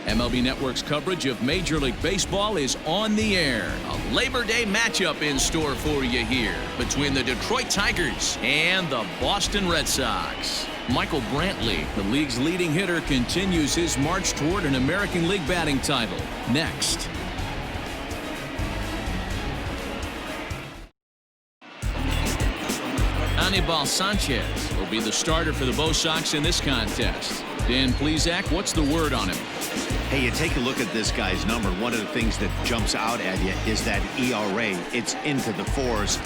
MLB Network's coverage of Major League Baseball is on the air. A Labor Day matchup in store for you here between the Detroit Tigers and the Boston Red Sox. Michael Brantley, the league's leading hitter, continues his march toward an American League batting title. Next. Anibal Sanchez will be the starter for the BOS Sox in this contest. Dan Plesac, what's the word on him? Hey, you take a look at this guy's number. One of the things that jumps out at you is that ERA. It's into the fours.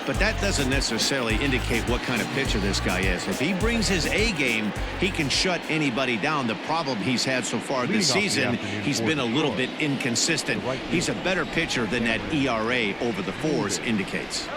But that doesn't necessarily indicate what kind of pitcher this guy is. If he brings his A game, he can shut anybody down. The problem he's had so far this season, he's been a little bit inconsistent. He's a better pitcher than that ERA over the fours indicates.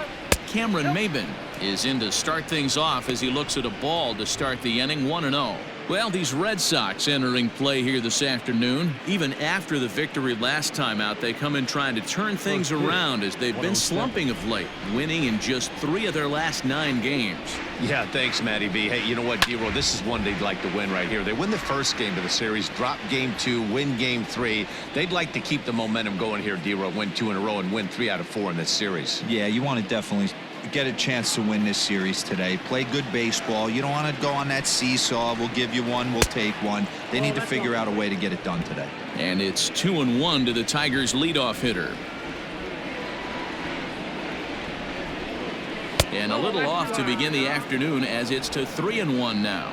Cameron Maybin is in to start things off as he looks at a ball to start the inning 1-0. Well, these Red Sox entering play here this afternoon. Even after the victory last time out, they come in trying to turn things around as they've been slumping of late, winning in just 3 of their last 9 games. Yeah, thanks, Matty B. Hey, you know what, D-Roll, this is one they'd like to win right here. They win the first game of the series, drop game 2, win game 3. They'd like to keep the momentum going here, D-Roll, win 2 in a row and win 3 out of 4 in this series. Yeah, you want to definitely get a chance to win this series today. Play good baseball. You don't want to go on that seesaw. We'll give you one, we'll take one. They need to figure out a way to get it done today. And it's 2-1 to the Tigers' leadoff hitter. And a little off to begin the afternoon as it's to 3-1 now.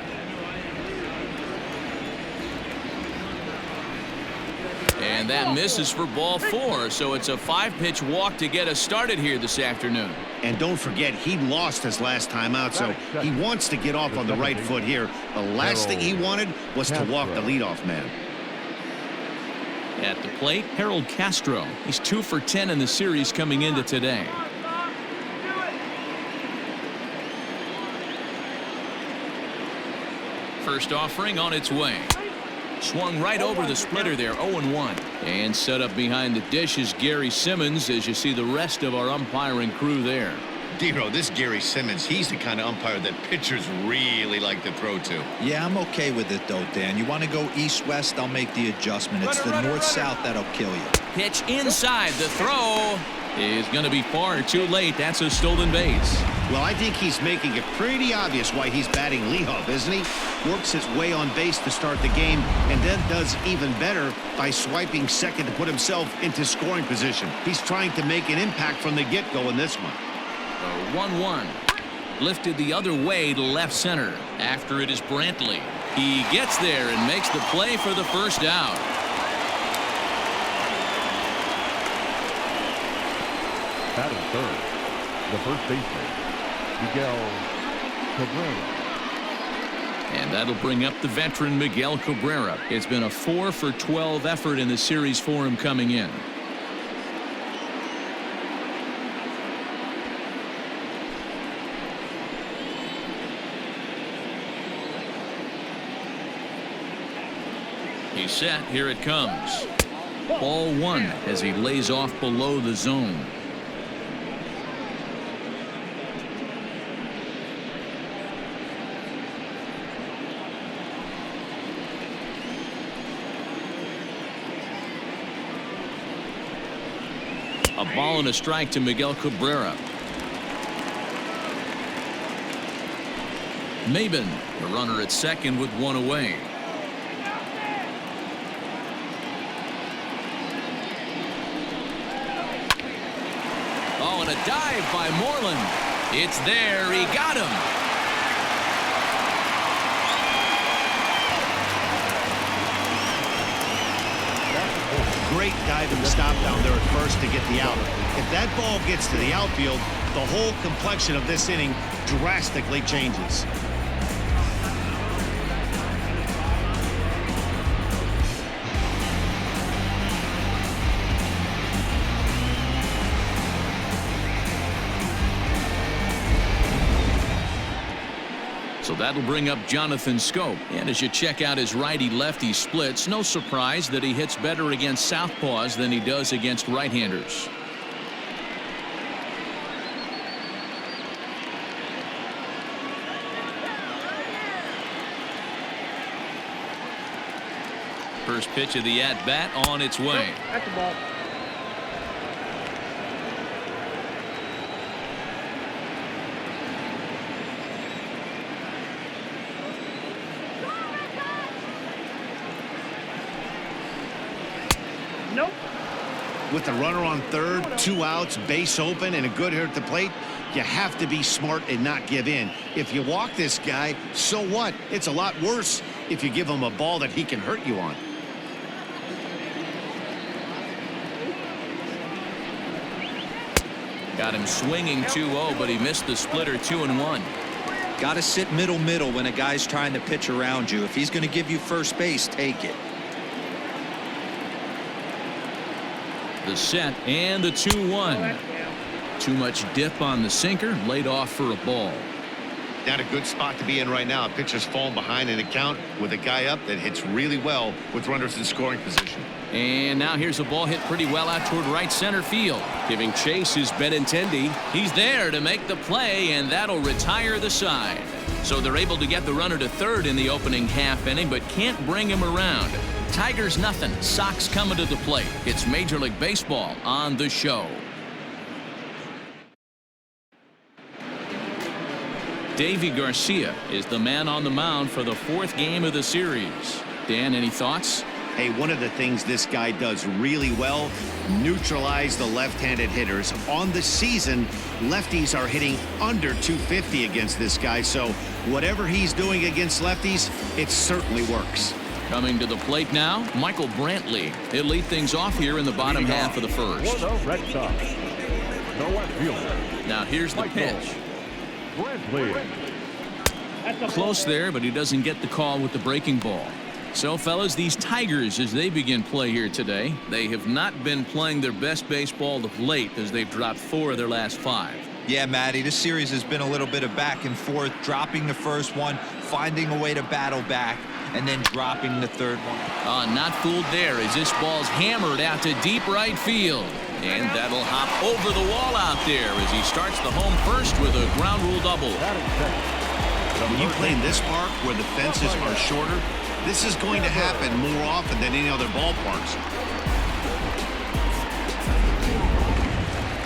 And that misses for ball 4, so it's a 5-pitch walk to get us started here this afternoon. And don't forget, he lost his last time out, so he wants to get off on the right foot here. The last thing he wanted was to walk the leadoff man. At the plate, Harold Castro. He's 2 for 10 in the series coming into today. First offering on its way. Swung right over the splitter there, 0-1. And set up behind the dish is Gary Simmons as you see the rest of our umpiring crew there. D-Roll, this Gary Simmons, he's the kind of umpire that pitchers really like to throw to. Yeah, I'm okay with it, though, Dan. You want to go east-west, I'll make the adjustment. It's the north-south that'll kill you. Pitch inside. The throw is going to be far too late. That's a stolen base. Well, I think he's making it pretty obvious why he's batting leadoff, isn't he? Works his way on base to start the game and then does even better by swiping second to put himself into scoring position. He's trying to make an impact from the get-go in this one. 1-1. Lifted the other way to left center. After it is Brantley. He gets there and makes the play for the first out. Batting third, the first baseman, Miguel Cabrera. And that'll bring up the veteran Miguel Cabrera. It's been a 4 for 12 effort in the series for him coming in. He's set. Here it comes. Ball 1 as he lays off below the zone. A ball and a strike to Miguel Cabrera. Maybin, the runner at second with 1 away. Oh, and a dive by Moreland. It's there. He got him. Great diving stop down there at first to get the out. If that ball gets to the outfield, the whole complexion of this inning drastically changes. So that'll bring up Jonathan Scope. And as you check out his righty-lefty splits, no surprise that he hits better against southpaws than he does against right-handers. First pitch of the at-bat on its way. That's the ball. Nope. With the runner on third, 2 outs, base open, and a good hitter at the plate, you have to be smart and not give in. If you walk this guy, so what? It's a lot worse if you give him a ball that he can hurt you on. Got him swinging 2-0, but he missed the splitter 2-1. Got to sit middle when a guy's trying to pitch around you. If he's going to give you first base, take it. The set and the 2-1. Too much dip on the sinker, laid off for a ball. Not a good spot to be in right now. A pitcher's falling behind in a count with a guy up that hits really well with runners in scoring position. And now here's a ball hit pretty well out toward right center field. Giving chase is Benintendi. He's there to make the play, and that'll retire the side. So they're able to get the runner to third in the opening half inning, but can't bring him around. Tigers nothing. Sox coming to the plate. It's Major League Baseball on the show. Davy Garcia is the man on the mound for the 4th game of the series. Dan, any thoughts? Hey, one of the things this guy does really well, neutralize the left-handed hitters. On the season, lefties are hitting under 250 against this guy, so whatever he's doing against lefties, it certainly works. Coming to the plate now, Michael Brantley. He'll lead things off here in the bottom half of the first. For the Red Sox, the left fielder. Now here's the pitch. Brantley. Close there, but he doesn't get the call with the breaking ball. So, fellas, these Tigers, as they begin play here today, they have not been playing their best baseball of late as they've dropped 4 of their last 5. Yeah, Matty, this series has been a little bit of back and forth, dropping the first one, finding a way to battle back, and then dropping the third one. Not fooled there as this ball's hammered out to deep right field. And that'll hop over the wall out there as he starts the home first with a ground rule double. When you play in this park where the fences are shorter, this is going to happen more often than any other ballparks.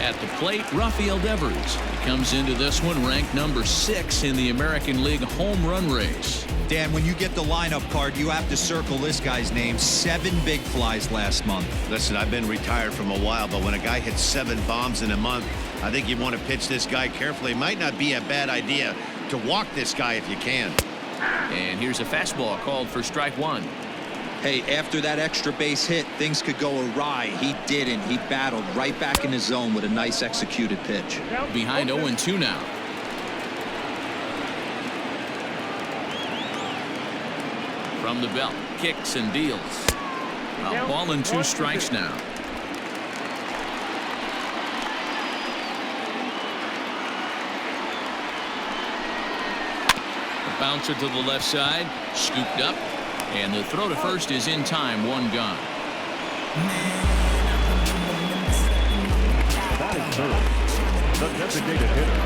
At the plate, Rafael Devers. He comes into this one ranked number 6 in the American League home run race. Dan, when you get the lineup card, you have to circle this guy's name. 7 big flies last month. Listen, I've been retired from a while, but when a guy hits 7 bombs in a month, I think you want to pitch this guy carefully. It might not be a bad idea to walk this guy if you can. And here's a fastball called for strike 1. Hey, after that extra base hit, things could go awry. He didn't. He battled right back in his zone with a nice executed pitch. Behind 0-2 now. From the belt, kicks and deals. A ball and 2 strikes now. A bouncer to the left side, scooped up, and the throw to first is in time. 1 gone. That is third. The designated hitter.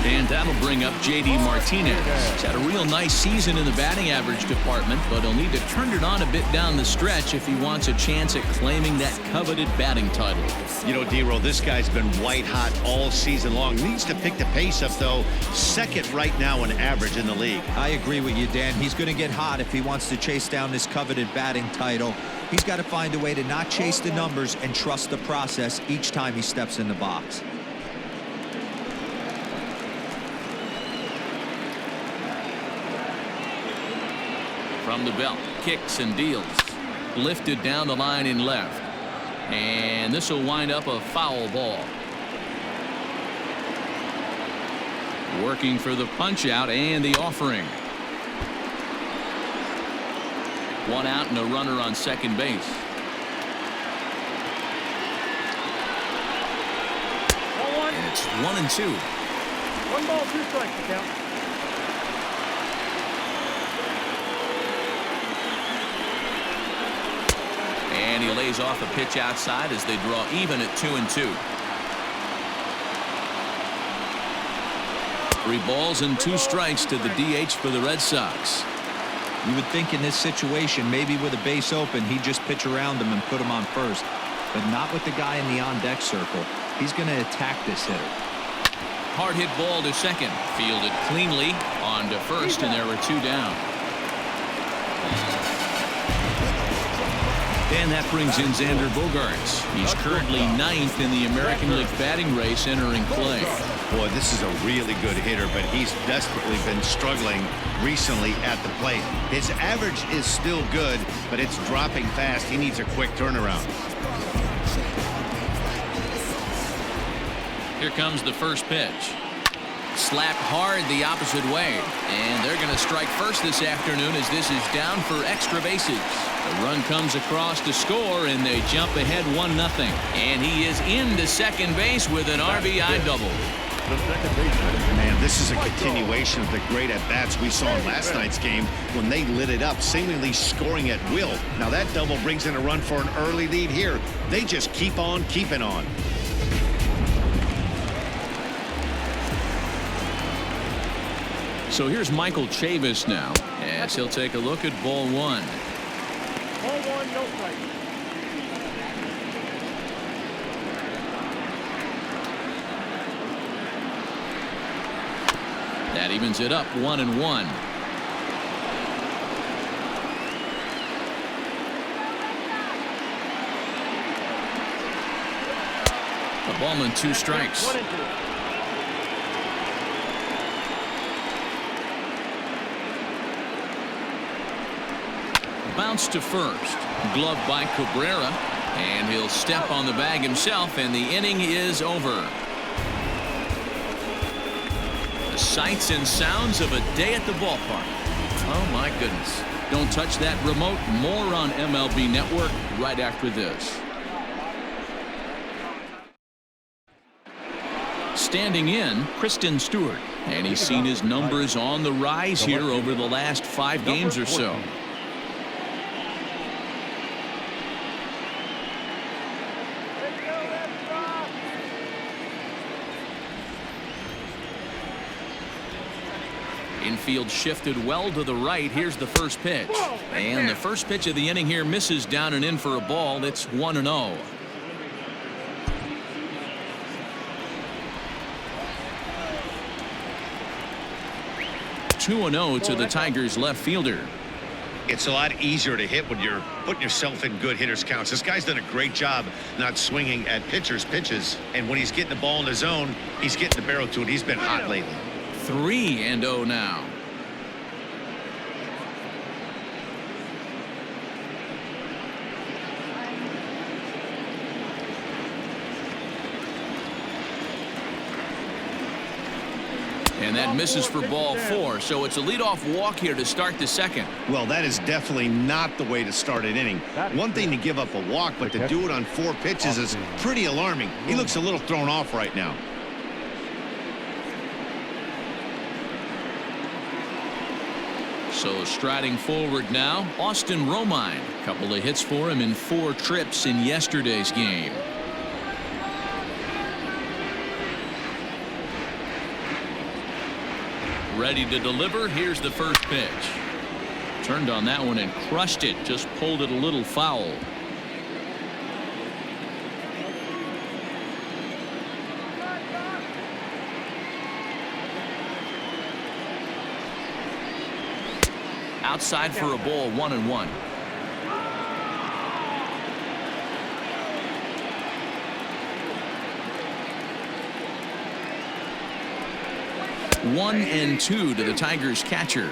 And that'll bring up J.D. Martinez. He's had a real nice season in the batting average department, but he'll need to turn it on a bit down the stretch if he wants a chance at claiming that coveted batting title. You know, D-Roll, this guy's been white hot all season long. Needs to pick the pace up, though. 2nd right now in average in the league. I agree with you, Dan. He's going to get hot if he wants to chase down this coveted batting title. He's got to find a way to not chase the numbers and trust the process each time he steps in the box. From the belt, kicks and deals. Lifted down the line in left. And this will wind up a foul ball. Working for the punch out and the offering. 1 out and a runner on second base. And it's 1-2. 1 ball, 2 strikes to count. And he lays off a pitch outside as they draw even at 2-2. 3 balls and 2 strikes to the DH for the Red Sox. You would think in this situation, maybe with a base open, he'd just pitch around him and put him on first. But not with the guy in the on-deck circle. He's going to attack this hitter. Hard hit ball to second. Fielded cleanly on to first, and there were 2 down. And that brings in Xander Bogaerts. He's currently 9th in the American League batting race entering play. Boy, this is a really good hitter, but he's desperately been struggling recently at the plate. His average is still good, but it's dropping fast. He needs a quick turnaround. Here comes the first pitch. Slapped hard the opposite way. And they're going to strike first this afternoon as this is down for extra bases. The run comes across to score, and they jump ahead 1-0. And he is into second base with an RBI double. The second baseman. Man, this is a continuation of the great at-bats we saw in last night's game when they lit it up, seemingly scoring at will. Now that double brings in a run for an early lead here. They just keep on keeping on. So here's Michael Chavis now, as he'll take a look at ball 1. Ball 1, no strike. That evens it up 1-1. The ball and 2 strikes. 1-2. Bounce to first. Glove by Cabrera. And he'll step on the bag himself, and the inning is over. The sights and sounds of a day at the ballpark. Oh, my goodness. Don't touch that remote. More on MLB Network right after this. Standing in, Kristen Stewart. And he's seen his numbers on the rise here over the last 5 games or so. Infield shifted well to the right. Here's the first pitch. And the first pitch of the inning here misses down and in for a ball. It's 1-0. (2-0) to the Tigers left fielder. It's a lot easier to hit when you're putting yourself in good hitters counts. This guy's done a great job not swinging at pitchers' pitches. And when he's getting the ball in the zone, he's getting the barrel to it. He's been hot lately. 3-0 now. And that misses for ball 4, so it's a leadoff walk here to start the second. Well, that is definitely not the way to start an inning. One thing to give up a walk, but to do it on 4 pitches is pretty alarming. He looks a little thrown off right now. So striding forward now, Austin Romine. A couple of hits for him in 4 trips in yesterday's game. Ready to deliver. Here's the first pitch. Turned on that one and crushed it. Just pulled it a little foul. Outside for a ball, 1-1. One and 2 to the Tigers catcher.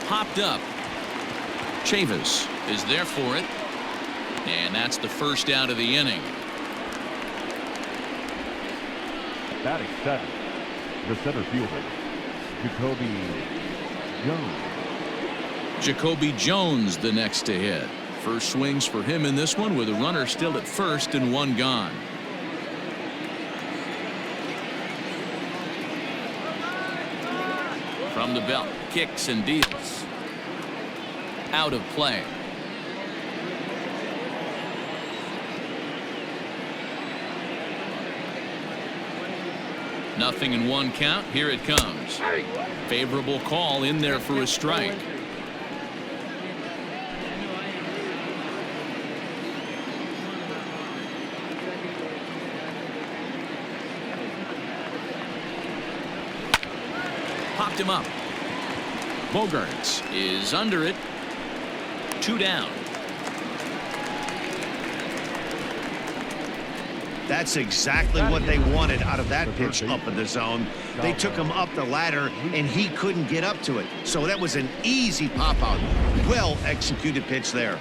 Popped up. Chavis is there for it. And that's the first out of the inning. Batting 7, the center fielder, Jacoby Jones the next to hit. First swings for him in this one with a runner still at first and 1 gone. From the belt, kicks and deals. Out of play. 0-1 count. Here it comes. Favorable call in there for a strike. Popped him up. Bogarts is under it. 2 down. That's exactly what they wanted out of that pitch up in the zone. They took him up the ladder, and he couldn't get up to it. So that was an easy pop-out. Well-executed pitch there.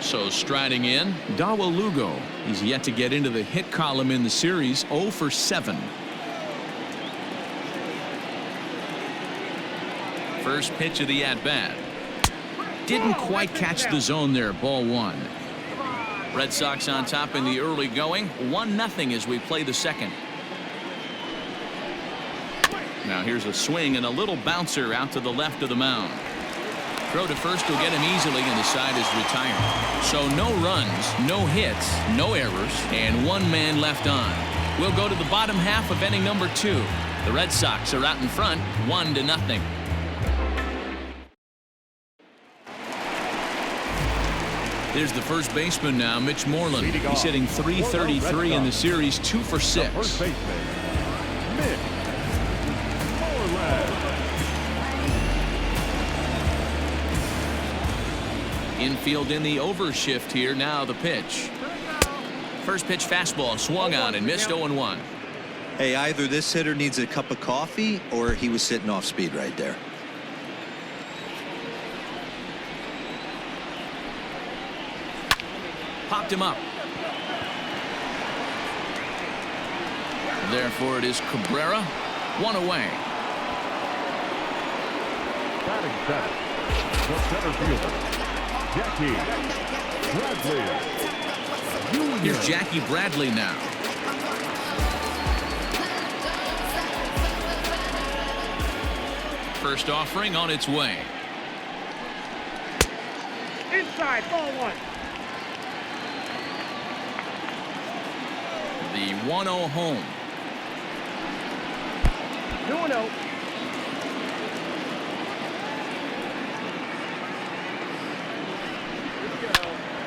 So striding in, Dawa Lugo. He's yet to get into the hit column in the series, 0 for 7. First pitch of the at-bat. Didn't quite catch the zone there, ball 1. Red Sox on top in the early going, 1-0 as we play the second. Now here's a swing and a little bouncer out to the left of the mound. Throw to first will get him easily, and the side is retired. So no runs, no hits, no errors, and 1 man left on. We'll go to the bottom half of inning number 2. The Red Sox are out in front, 1-0. There's the first baseman now, Mitch Moreland. He's hitting .333 in the series, 2 for 6. First baseman, Mitch Moreland. Infield in the overshift here. Now the pitch. First pitch fastball swung on and missed. 0-1. Hey, either this hitter needs a cup of coffee or he was sitting off speed right there. Popped him up. Therefore it is Cabrera. 1 away. Batting seventh, the center fielder, Jackie Bradley. Here's Jackie Bradley now. First offering on its way. Inside, ball 1. The 1-0 home. 2-0.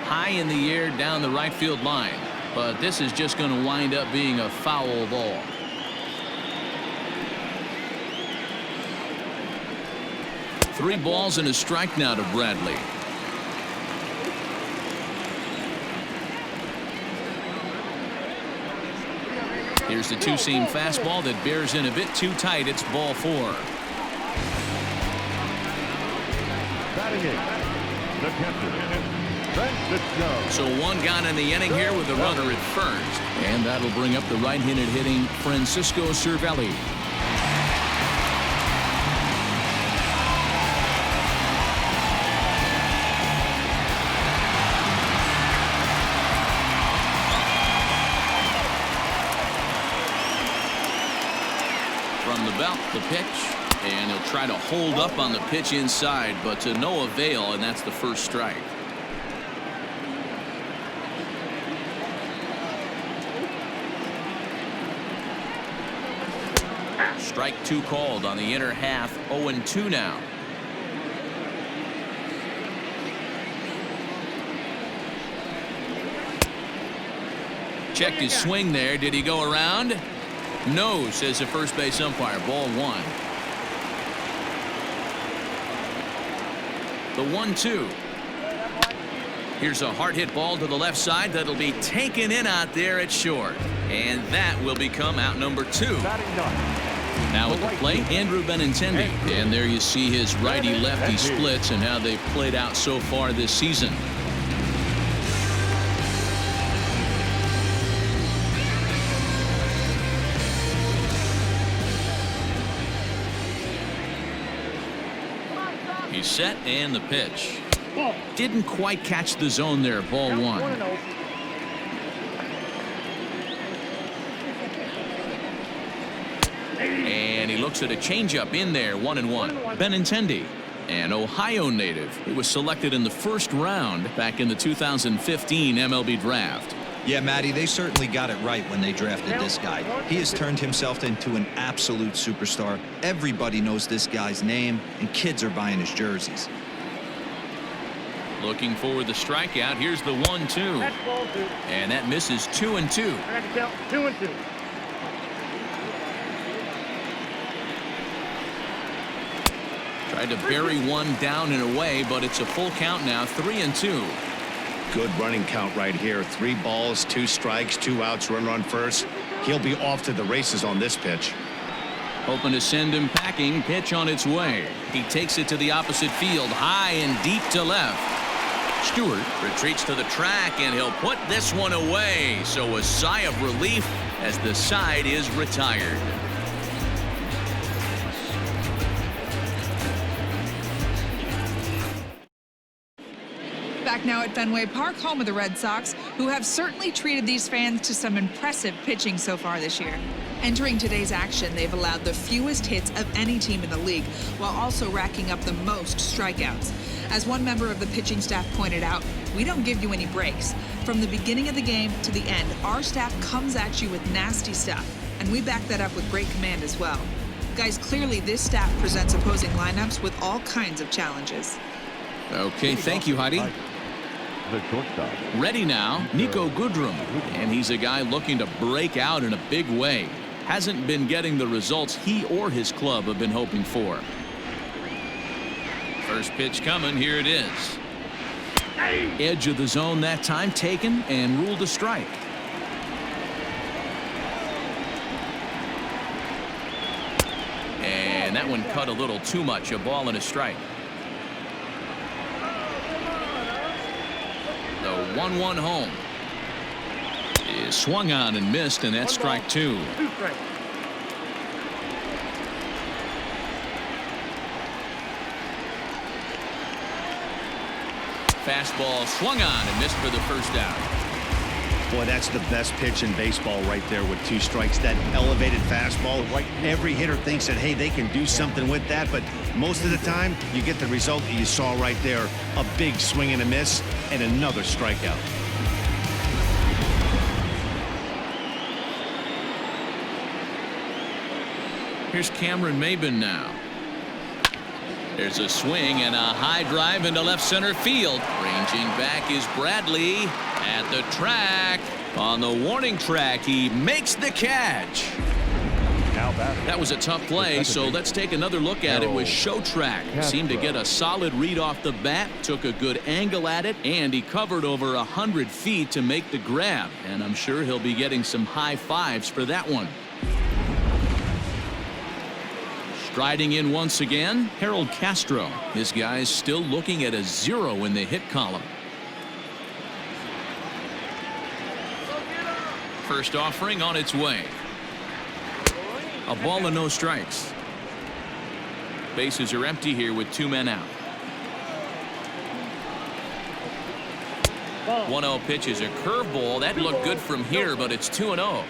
High in the air down the right field line, but this is just going to wind up being a foul ball. Three balls and a strike now to Bradley. Here's the two-seam fastball that bears in a bit too tight. It's ball 4. Batting eighth, the catcher, So 1 gone in the inning here with the runner at first. And that'll bring up the right-handed hitting Francisco Cervelli. From the belt, the pitch, and he'll try to hold up on the pitch inside, but to no avail, and that's the first strike. Strike 2 called on the inner half. 0-2 now. Checked his swing there. Did he go around? No, says the first base umpire. Ball 1. The 1-2. Here's a hard hit ball to the left side that'll be taken in out there at short. And that will become out number 2. Now at the plate, Andrew Benintendi. And there you see his righty-lefty splits and how they've played out so far this season. He's set and the pitch. Didn't quite catch the zone there. Ball 1. And he looks at a changeup in there. 1-1. Benintendi, an Ohio native. He was selected in the first round back in the 2015 MLB draft. Yeah, Matty, they certainly got it right when they drafted this guy. He has turned himself into an absolute superstar. Everybody knows this guy's name, and kids are buying his jerseys. Looking for the strikeout. Here's the 1-2. That's ball 2. And that misses 2-2. I got to count 2-2. Tried to bury one down and away, but it's a full count now, 3-2. Good running count right here. 3 balls, 2 strikes, 2 outs, runner on first. He'll be off to the races on this pitch. Hoping to send him packing. Pitch on its way. He takes it to the opposite field, high and deep to left. Stewart retreats to the track, and he'll put this one away. So a sigh of relief as the side is retired. Back now at Fenway Park, home of the Red Sox, who have certainly treated these fans to some impressive pitching so far this year. Entering today's action, they've allowed the fewest hits of any team in the league, while also racking up the most strikeouts. As one member of the pitching staff pointed out, we don't give you any breaks. From the beginning of the game to the end, our staff comes at you with nasty stuff, and we back that up with great command as well. Guys, clearly this staff presents opposing lineups with all kinds of challenges. Okay, thank you, Heidi. The shortstop. Ready now, Nico Goodrum. And he's a guy looking to break out in a big way. Hasn't been getting the results he or his club have been hoping for. First pitch coming, here it is. Edge of the zone that time, taken and ruled a strike. And that one cut a little too much, a ball and a strike. The 1-1 home is swung on and missed, and that's strike 2. 2 strikes. Fastball swung on and missed for the first out. Boy, that's the best pitch in baseball right there with 2 strikes. That elevated fastball. Every hitter thinks that, hey, they can do something with that, but most of the time you get the result that you saw right there. A big swing and a miss and another strikeout. Here's Cameron Maben now. There's a swing and a high drive into left center field. Ranging back is Brantley at the track. On the warning track, he makes the catch. Now batting. That was a tough play, so let's take another look at it with Show Track. Seemed to get a solid read off the bat, took a good angle at it, and he covered over 100 feet to make the grab. And I'm sure he'll be getting some high fives for that one. Striding in once again, Harold Castro. This guy's still looking at a 0 in the hit column. First offering on its way. A ball and no strikes. Bases are empty here with 2 men out. 1-0 pitch is a curveball. That looked good from here, but it's 2-0.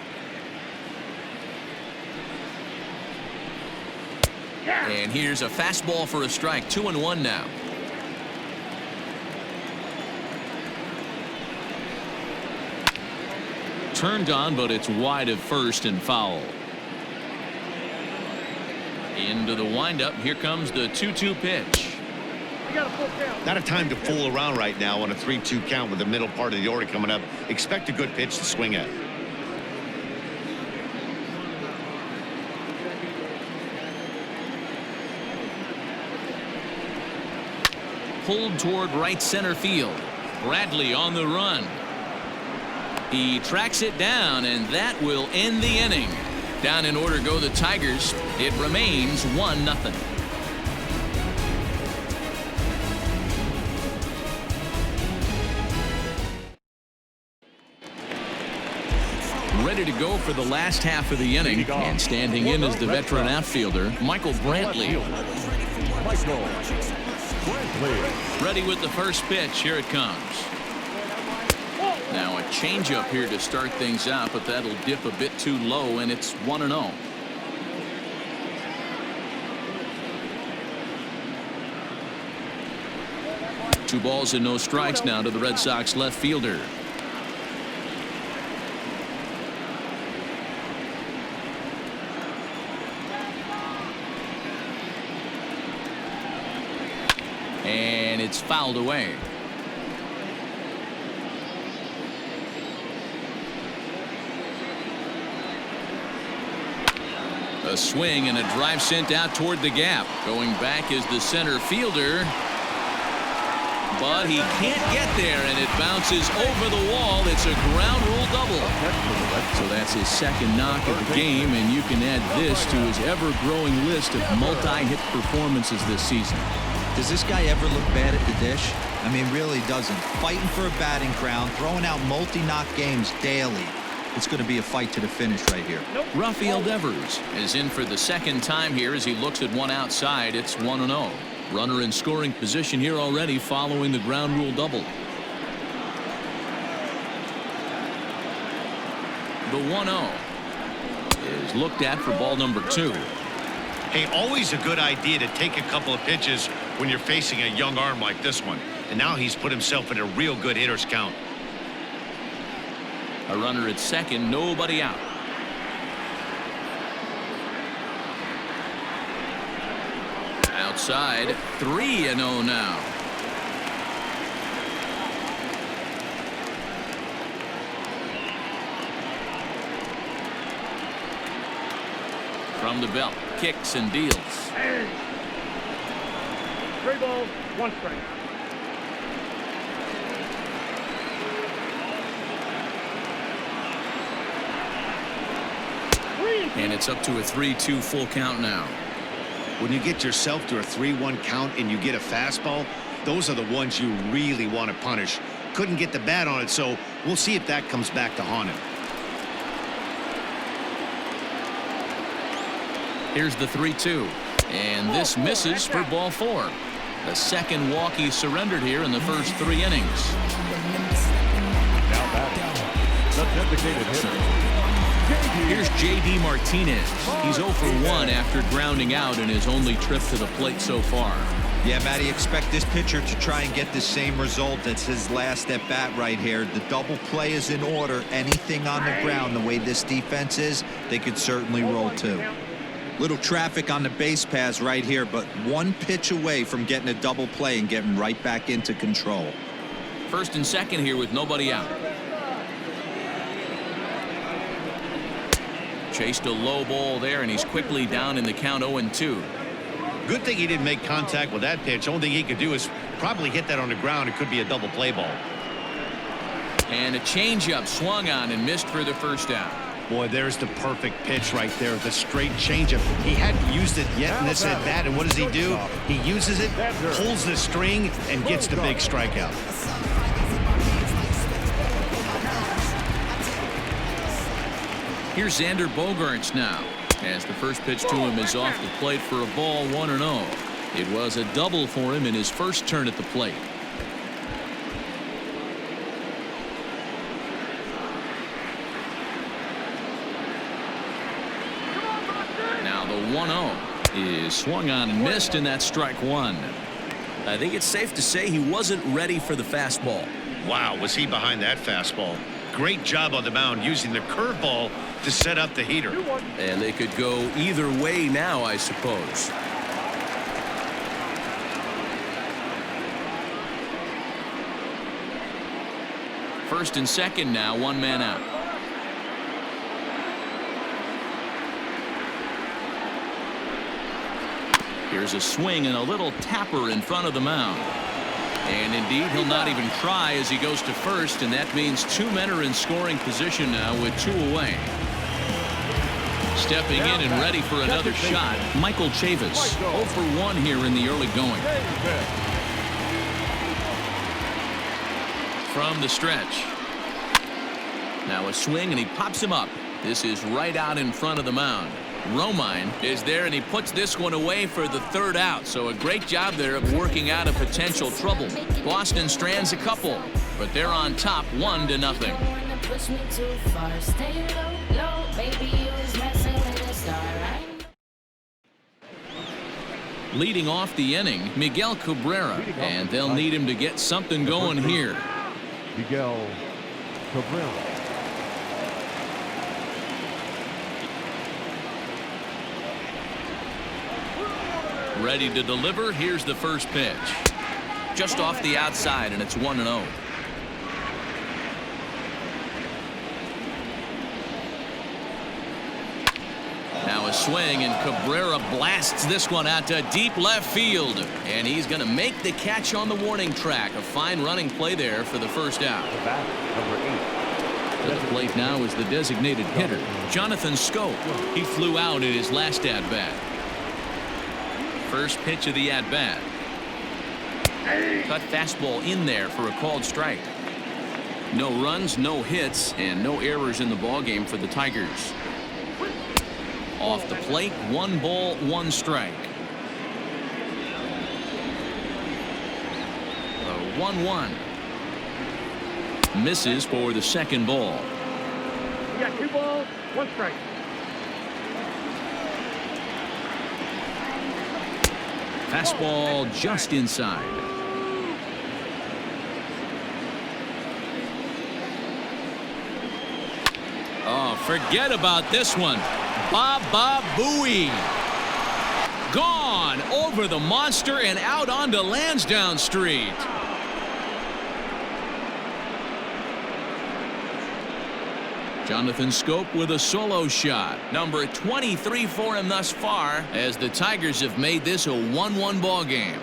And here's a fastball for a strike. 2-1 now. Turned on, but it's wide of first and foul. Into the windup. Here comes the 2-2 pitch. We got a full count. Not a time to fool around right now on a 3-2 count with the middle part of the order coming up. Expect a good pitch to swing at. Pulled toward right center field. Bradley on the run. He tracks it down, and that will end the inning. Down in order go the Tigers. It remains 1-0. Ready to go for the last half of the inning, and standing in is the veteran outfielder, Michael Brantley. Michael Brantley. Ready with the first pitch. Here it comes. Now a changeup here to start things out, but that'll dip a bit too low, and it's 1-0. Two balls and no strikes now to the Red Sox left fielder. and it's fouled away. A swing and a drive sent out toward the gap. Going back is the center fielder. But he can't get there, and it bounces over the wall. It's a ground rule double. So that's his second knock of the game, and you can add this to his ever-growing list of multi-hit performances this season. Does this guy ever look bad at the dish? I mean, really doesn't. Fighting for a batting crown, throwing out multi-knock games daily. It's going to be a fight to the finish right here. Rafael Devers is in for the second time here as he looks at one outside. It's 1-0. Runner in scoring position here already following the ground rule double. The 1-0 is looked at for ball number 2. Hey, always a good idea to take a couple of pitches when you're facing a young arm like this one. And now he's put himself in a real good hitter's count. A runner at second, nobody out. Outside, 3-0 now. From the belt, kicks and deals. 3 balls, 1 strike. And it's up to a 3-2 full count now. When you get yourself to a 3-1 count and you get a fastball, those are the ones you really want to punish. Couldn't get the bat on it, so we'll see if that comes back to haunt him. Here's the 3-2. And this misses for ball 4. The second walk he surrendered here in the first 3 innings. Now batting, the designated hitter. Here's J.D. Martinez. He's 0 for 1 after grounding out in his only trip to the plate so far. Yeah, Matty, expect this pitcher to try and get the same result. That's his last at bat right here. The double play is in order. Anything on the ground, the way this defense is, they could certainly roll too. Little traffic on the base paths right here, but one pitch away from getting a double play and getting right back into control. First and second here with nobody out. Chased a low ball there, and he's quickly down in the count 0-2. Good thing he didn't make contact with that pitch. Only thing he could do is probably hit that on the ground. It could be a double play ball. And a changeup swung on and missed for the first out. Boy, there's the perfect pitch right there. The straight changeup. He hadn't used it yet in this at bat, and what does he do? He uses it, pulls the string, and gets the big strikeout. Here's Xander Bogaerts now, as the first pitch to him is off the plate for a ball, 1-0. It was a double for him in his first turn at the plate. Now the 1-0 is swung on and missed, and that's strike 1. I think it's safe to say he wasn't ready for the fastball. Wow, was he behind that fastball? Great job on the mound using the curveball to set up the heater. And they could go either way now, I suppose. First and second now, 1 man out. Here's a swing and a little tapper in front of the mound. And indeed, he'll not even try as he goes to first, and that means 2 men are in scoring position now with 2 away. Stepping in and ready for another shot, Michael Chavis, 0 for 1 here in the early going. From the stretch. Now a swing, and he pops him up. This is right out in front of the mound. Romine is there, and he puts this one away for the 3rd out. So a great job there of working out a potential trouble. Boston strands a couple, but they're on top 1-0. Leading off the inning, Miguel Cabrera, and they'll need him to get something going here. Miguel Cabrera. Ready to deliver. Here's the first pitch. just off the outside, and it's 1-0. Now a swing, and Cabrera blasts this one out to deep left field. And he's going to make the catch on the warning track. A fine running play there for the first out. Back, number 8. To the plate now is the designated hitter, Jonathan Schoop. He flew out in his last at-bat. First pitch of the at-bat. Cut fastball in there for a called strike. No runs, no hits, and no errors in the ballgame for the Tigers. Off the plate, 1 ball, 1 strike. The 1-1. Misses for the second ball. You got 2 balls, 1 strike. Fastball just inside. Oh, forget about this one. Baba Booey. Gone over the monster and out onto Lansdowne Street. Jonathan Schoop with a solo shot. Number 23 for him thus far, as the Tigers have made this a 1-1 ball game.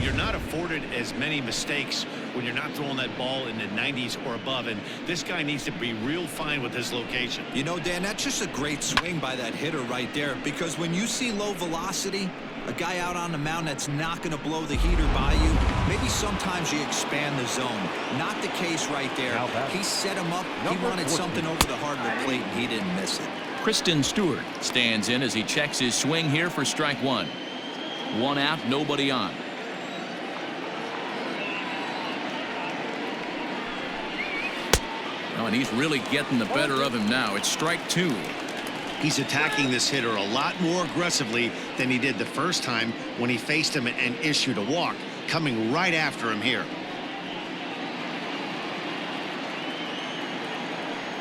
You're not afforded as many mistakes when you're not throwing that ball in the 90s or above, and this guy needs to be real fine with his location. You know, Dan, that's just a great swing by that hitter right there, because when you see low velocity, a guy out on the mound that's not going to blow the heater by you, maybe sometimes you expand the zone. Not the case right there. He set him up. He wanted something over the heart of the plate, and he didn't miss it. Kristen Stewart stands in as he checks his swing here for strike 1. 1 out, nobody on. Oh, and he's really getting the better of him now. It's strike 2. He's attacking this hitter a lot more aggressively than he did the first time when he faced him and issued a walk, coming right after him here.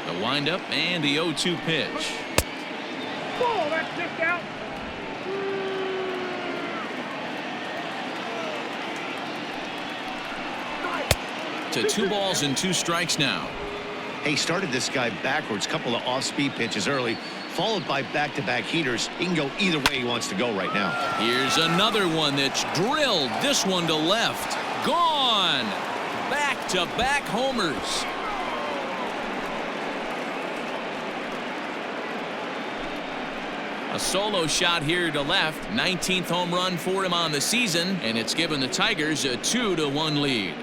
The windup and the 0-2 pitch. Ball, that's just out. To 2 balls and 2 strikes now. He started this guy backwards, couple of off-speed pitches early, followed by back-to-back heaters. He can go either way he wants to go right now. Here's another one that's drilled. This one to left. Gone. Back-to-back homers. A solo shot here to left. 19th home run for him on the season, and it's given the Tigers a 2-1 lead.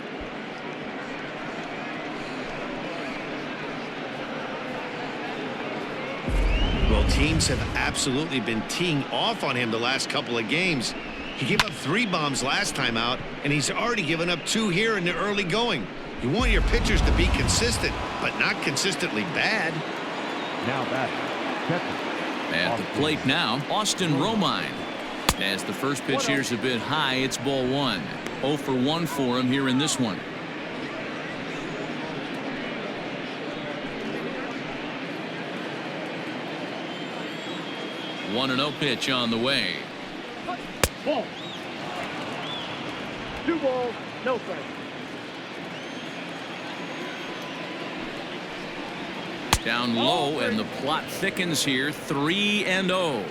Well, teams have absolutely been teeing off on him the last couple of games. He gave up 3 bombs last time out, and he's already given up 2 here in the early going. You want your pitchers to be consistent, but not consistently bad. Now batting, catcher. At the plate now, Austin Romine. As the first pitch here's a bit high, it's ball 1. 0 for 1 for him here in this one. One 1-0 pitch on the way. Ball. 2 balls, no strike. Down low, and the plot thickens here. 3-0.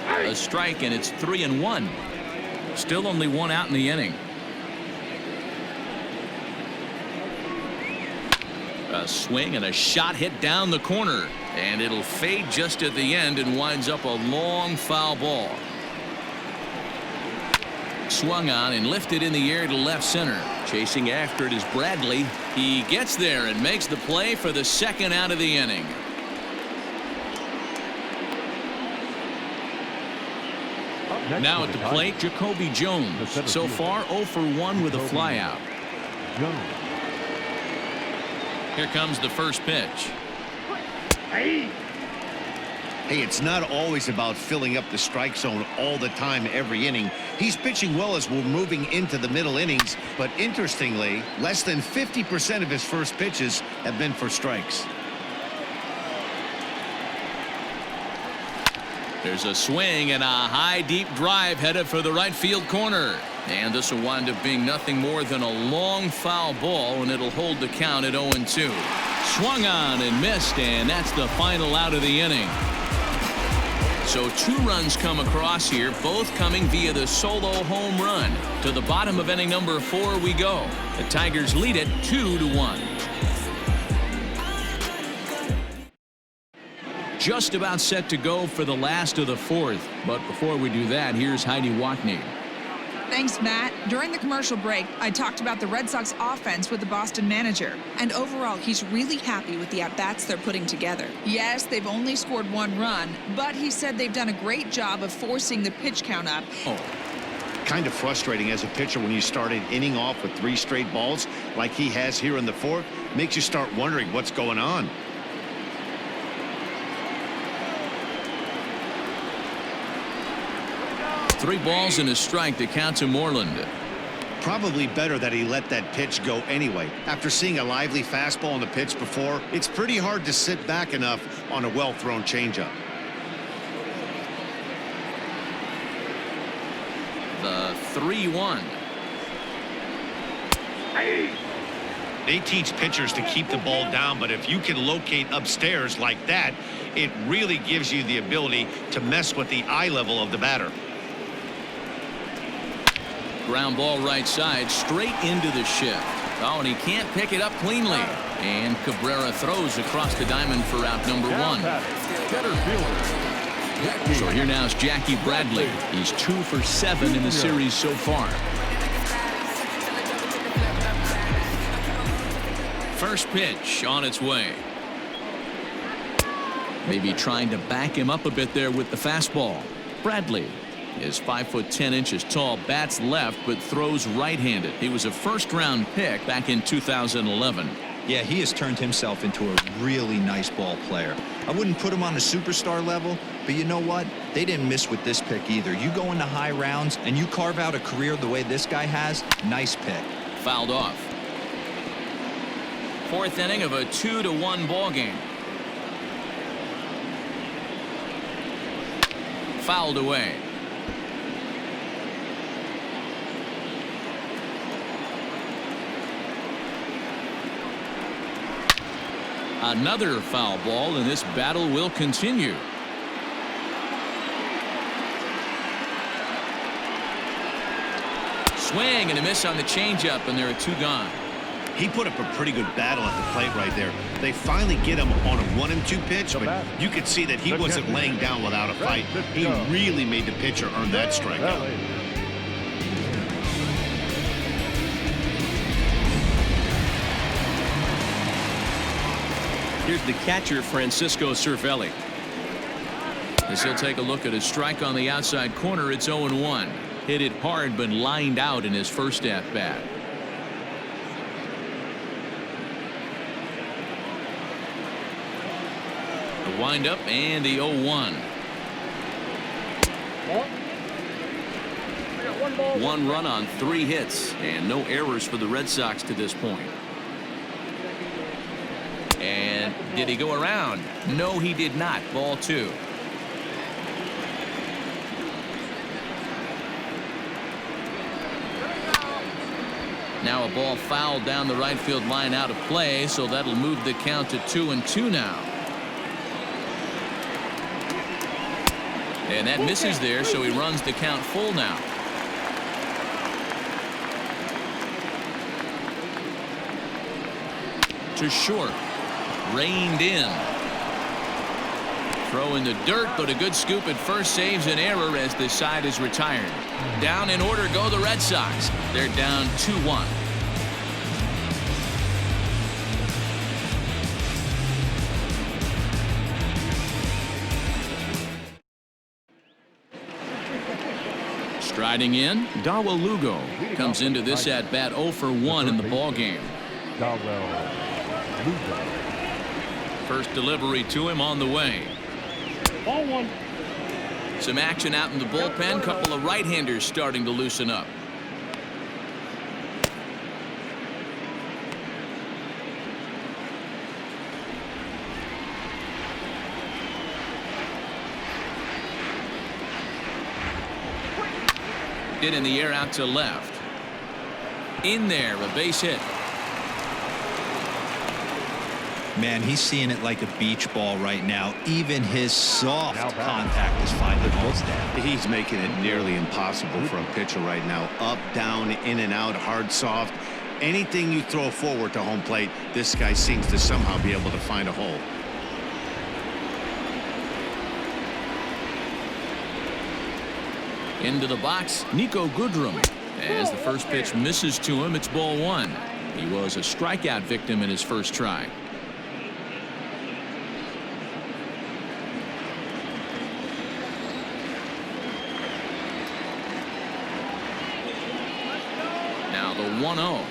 A strike, and it's 3-1. Still only 1 out in the inning. A swing and a shot hit down the corner, and it'll fade just at the end and winds up a long foul ball. Swung on and lifted in the air to left center. Chasing after it is Brantley. He gets there and makes the play for the 2nd out of the inning. Now at the plate, Jacoby Jones. So far 0 for 1 with a flyout. Here comes the first pitch. Hey. Hey, it's not always about filling up the strike zone all the time every inning. He's pitching well as we're moving into the middle innings, but interestingly, less than 50% of his first pitches have been for strikes. There's a swing and a high deep drive headed for the right field corner. And this will wind up being nothing more than a long foul ball, and it'll hold the count at 0-2. Swung on and missed, and that's the final out of the inning. So 2 runs come across here, both coming via the solo home run. To the bottom of inning number 4 we go. The Tigers lead it 2-1. Just about set to go for the last of the 4th. But before we do that, here's Heidi Watney. Thanks, Matt. During the commercial break, I talked about the Red Sox offense with the Boston manager. And overall, he's really happy with the at-bats they're putting together. Yes, they've only scored 1 run, but he said they've done a great job of forcing the pitch count up. Kind of frustrating as a pitcher when you start an inning off with 3 straight balls like he has here in the 4th. Makes you start wondering what's going on. Three balls and a strike to count to Moreland. Probably better that he let that pitch go anyway. After seeing a lively fastball on the pitch before, it's pretty hard to sit back enough on a well-thrown changeup. The 3-1. They teach pitchers to keep the ball down, but if you can locate upstairs like that, it really gives you the ability to mess with the eye level of the batter. Ground ball right side, straight into the shift. Oh, and he can't pick it up cleanly. And Cabrera throws across the diamond for out number 1. Center fielder. So here now is Jackie Bradley. He's 2 for 7 in the series so far. First pitch on its way. Maybe trying to back him up a bit there with the fastball. Bradley is 5'10" tall, bats left, but throws right-handed. He was a first-round pick back in 2011. Yeah, he has turned himself into a really nice ball player. I wouldn't put him on a superstar level, but you know what? They didn't miss with this pick either. You go into high rounds and you carve out a career the way this guy has, nice pick. Fouled off. 4th inning of a 2-1 ball game. Fouled away. Another foul ball, and this battle will continue. Swing and a miss on the changeup, and there are 2 gone. He put up a pretty good battle at the plate right there. They finally get him on a 1-2 pitch, but you could see that he wasn't laying down without a fight. He really made the pitcher earn that strikeout. Here's the catcher, Francisco Cervelli. As he'll take a look at a strike on the outside corner, it's 0-1. Hit it hard, but lined out in his first at-bat. The windup and the 0-1. 1 run on 3 hits, and no errors for the Red Sox to this point. And did he go around? No, he did not. Ball 2. Now a ball fouled down the right field line out of play, so that'll move the count to 2-2 now. And that misses there, so he runs the count full now. To short. Reined in. Throw in the dirt, but a good scoop at first saves an error as the side is retired. Down in order go the Red Sox. They're down 2-1. Striding in, Dawel Lugo comes into this at bat 0 for 1 in the ball game. Dawel Lugo. First delivery to him on the way. Ball one. Some action out in the bullpen. Couple of right-handers starting to loosen up. Hit in the air out to left. In there, a base hit. Man, he's seeing it like a beach ball right now. Even his soft contact is finding holes down. He's making it nearly impossible for a pitcher right now. Up, down, in and out, hard, soft. Anything you throw forward to home plate, this guy seems to somehow be able to find a hole. Into the box, Nico Goodrum. As the first pitch misses to him, it's ball one. He was a strikeout victim in his first try. Now the 1-0.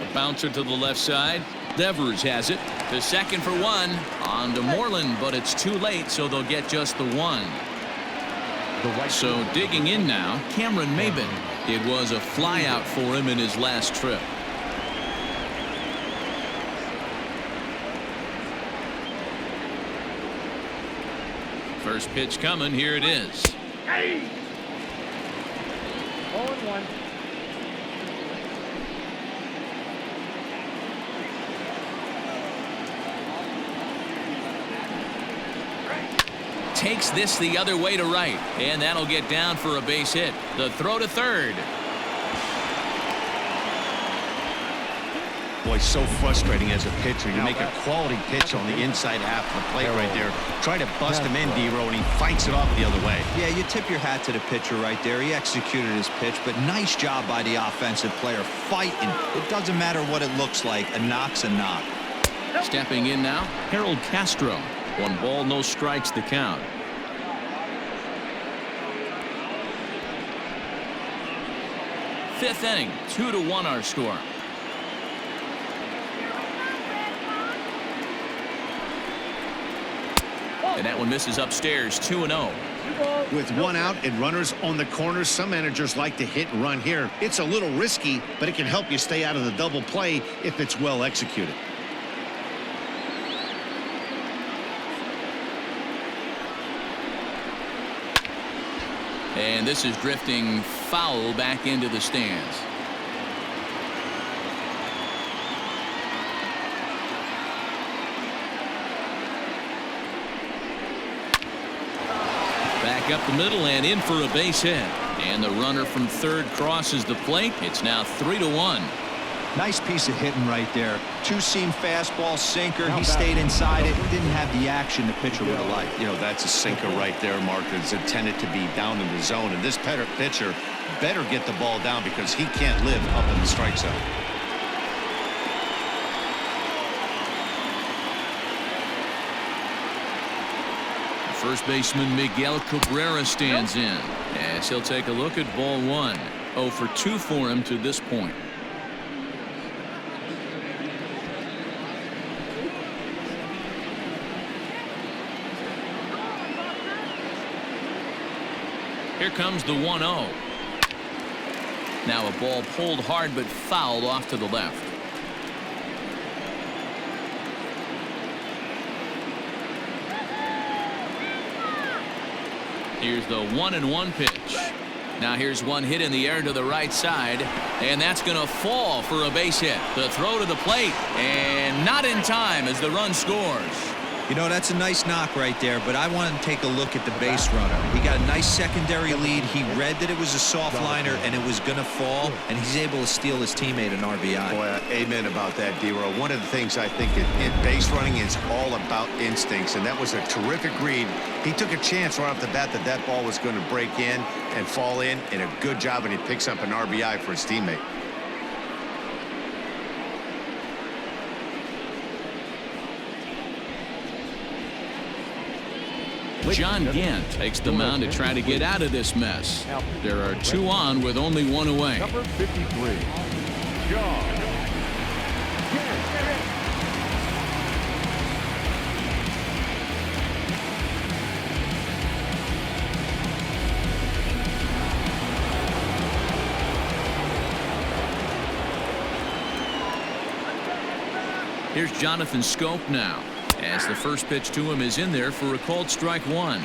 A bouncer to the left side. Devers has it to second for one. On to Moreland, but it's too late, so they'll get just the one. So digging in now, Cameron Maben. It was a flyout for him in his last trip. First pitch coming. Here it is. Hey! 0-1. Takes this the other way to right, and that'll get down for a base hit. The throw to third. Boy, so frustrating as a pitcher. You make a quality pitch on the inside half of the plate right there. Try to bust him in, D-Row, and he fights it off the other way. Yeah, you tip your hat to the pitcher right there. He executed his pitch, but nice job by the offensive player fighting. It doesn't matter what it looks like. A knock's a knock. Stepping in now, Harold Castro. 1 ball, no strikes the count. Fifth inning, 2-1 our score. And that one misses upstairs, 2-0. With one out and runners on the corners, some managers like to hit and run here. It's a little risky, but it can help you stay out of the double play if it's well executed. And this is drifting foul back into the stands. Back up the middle and in for a base hit. And the runner from third crosses the plate. It's now 3-1. Nice piece of hitting right there. Two-seam fastball, sinker. He stayed inside it. Didn't have the action the pitcher would have liked. You know, that's a sinker right there, Mark. It's intended to be down in the zone. And this pitcher better get the ball down because he can't live up in the strike zone. First baseman Miguel Cabrera stands in as he'll take a look at ball one. 0 for 2 for him to this point. Here comes the 1-0. Now a ball pulled hard but fouled off to the left. Here's the 1-1 pitch. Now here's one hit in the air to the right side, and that's going to fall for a base hit. The throw to the plate, and not in time as the run scores. You know, that's a nice knock right there, but I want to take a look at the base runner. He got a nice secondary lead. He read that it was a soft liner and it was going to fall, and he's able to steal his teammate an RBI. Boy, amen about that, D-Row. One of the things I think in base running is all about instincts, and that was a terrific read. He took a chance right off the bat that that ball was going to break in and fall in, and a good job, and he picks up an RBI for his teammate. John Gant takes the mound to try to get out of this mess. There are 2 on with only 1 away. Number 53, John. Here's Jonathan Scope now, as the first pitch to him is in there for a called strike one.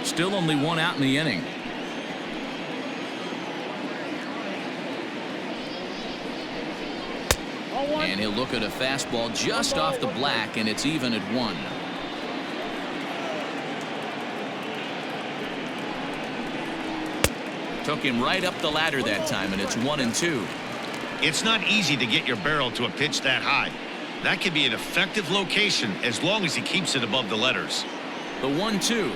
Still only one out in the inning. And he'll look at a fastball just off the black, and it's even at 1. Took him right up the ladder that time, and it's 1-2. It's not easy to get your barrel to a pitch that high. That could be an effective location as long as he keeps it above the letters. The 1-2.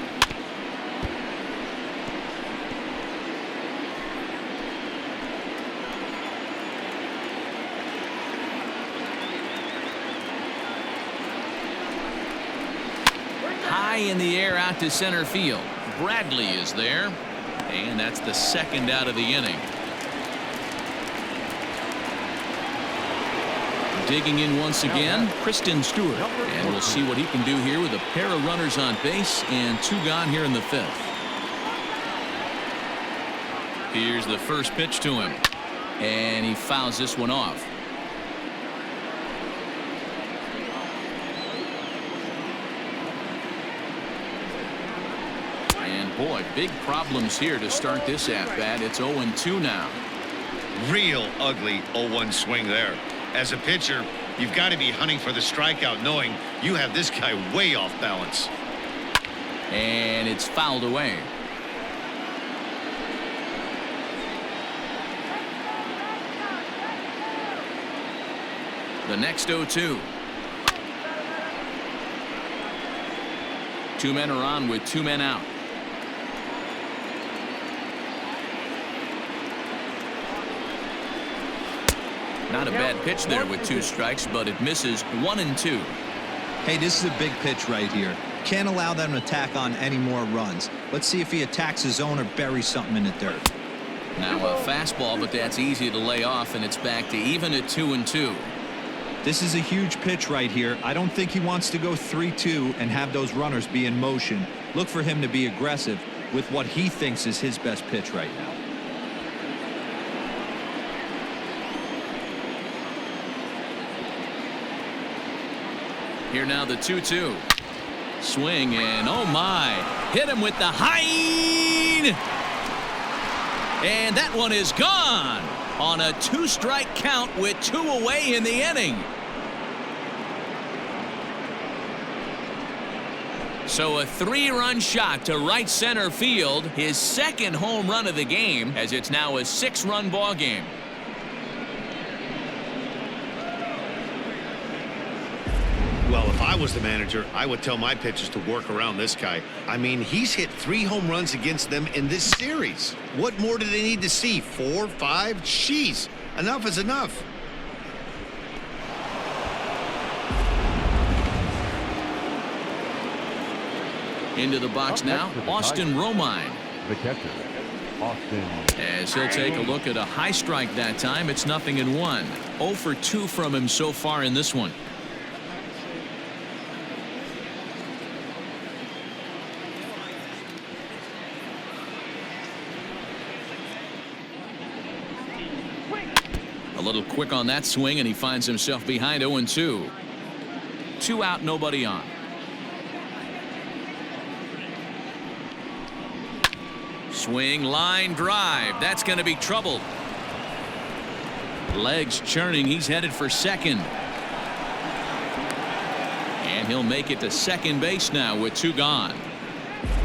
High in the air out to center field. Brantley is there, and that's the second out of the inning. Digging in once again, Kristen Stewart, and we'll see what he can do here with a pair of runners on base and 2 gone here in the 5th. Here's the first pitch to him, and he fouls this one off. Boy, big problems here to start this at-bat. It's 0-2 now. Real ugly 0-1 swing there. As a pitcher, you've got to be hunting for the strikeout, knowing you have this guy way off balance. And it's fouled away. The next 0-2. 2 men are on with 2 men out. Not a bad pitch there with 2 strikes, but it misses 1-2. Hey, this is a big pitch right here. Can't allow them to tack on any more runs. Let's see if he attacks his zone or buries something in the dirt. Now a fastball, but that's easy to lay off, and it's back to even at 2-2. This is a huge pitch right here. I don't think he wants to go 3-2 and have those runners be in motion. Look for him to be aggressive with what he thinks is his best pitch right now. Here now the 2-2. Swing, and oh my, hit him with the high, and that one is gone on a 2-strike count with 2 away in the inning. So a 3-run shot to right center field, his second home run of the game, as it's now a 6-run ball game. Well, if I was the manager, I would tell my pitchers to work around this guy. I mean, he's hit 3 home runs against them in this series. What more do they need to see? 4, 5? Jeez, enough is enough. Into the box now, Austin Romine. The catcher, Austin. As he'll take a look at a high strike that time, it's 0-1. 0 for 2 from him so far in this one. A little quick on that swing, and he finds himself behind 0-2. 2 out, nobody on. Swing, line drive. That's going to be trouble. Legs churning. He's headed for second. And he'll make it to second base now with 2 gone.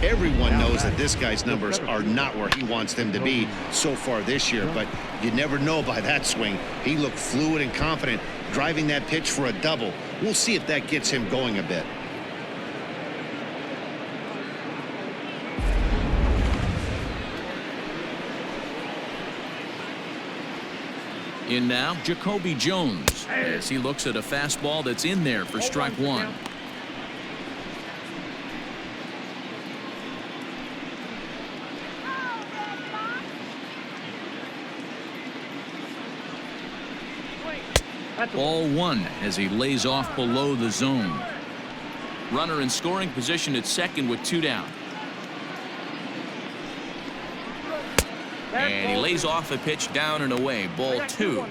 Everyone knows that this guy's numbers are not where he wants them to be so far this year, but you never know by that swing. He looked fluid and confident, driving that pitch for a double. We'll see if that gets him going a bit. In now, Jacoby Jones, as he looks at a fastball that's in there for strike 1. Ball 1 as he lays off below the zone. Runner in scoring position at second with 2 down. And he lays off a pitch down and away. Ball 2.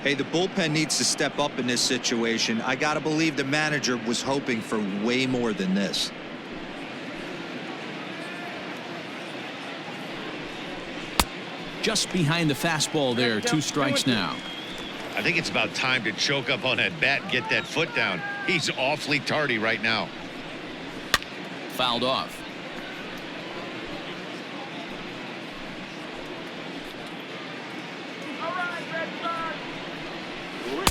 Hey, the bullpen needs to step up in this situation. I got to believe the manager was hoping for way more than this. Just behind the fastball there. 2 strikes now. I think it's about time to choke up on that bat and get that foot down. He's awfully tardy right now. Fouled off.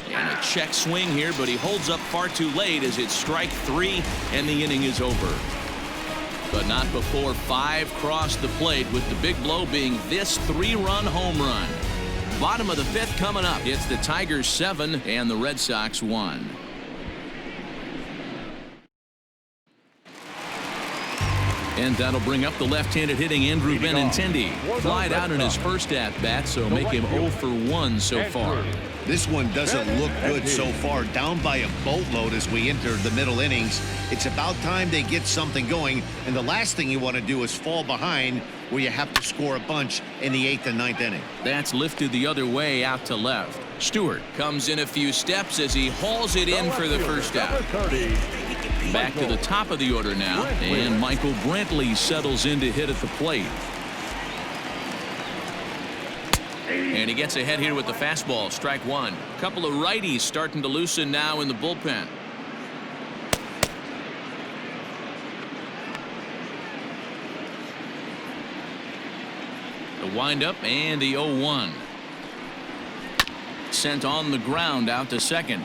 And a check swing here, but he holds up far too late as it's strike 3 and the inning is over. But not before 5 crossed the plate, with the big blow being this 3-run home run. Bottom of the 5th coming up. It's the Tigers 7 and the Red Sox 1. And that'll bring up the left-handed hitting Andrew Benintendi. Flied out in his first at-bat, so make him 0 for 1 so far. This one doesn't look good so far. Down by a boatload as we enter the middle innings. It's about time they get something going, and the last thing you want to do is fall behind where you have to score a bunch in the 8th and 9th inning. That's lifted the other way out to left. Stewart comes in a few steps as he hauls it in for the first out. Back to the top of the order now, and Michael Brantley settles in to hit at the plate. And he gets ahead here with the fastball. Strike 1. A couple of righties starting to loosen now in the bullpen. The windup and the 0-1. Sent on the ground out to second.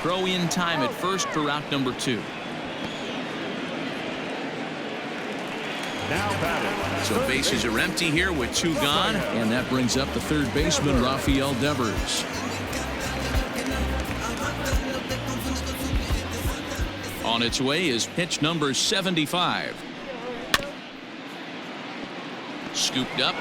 Throw in time at first for out number 2. Now batting. So bases are empty here with 2 gone, and that brings up the third baseman, Rafael Devers. On its way is pitch number 75. Scooped up.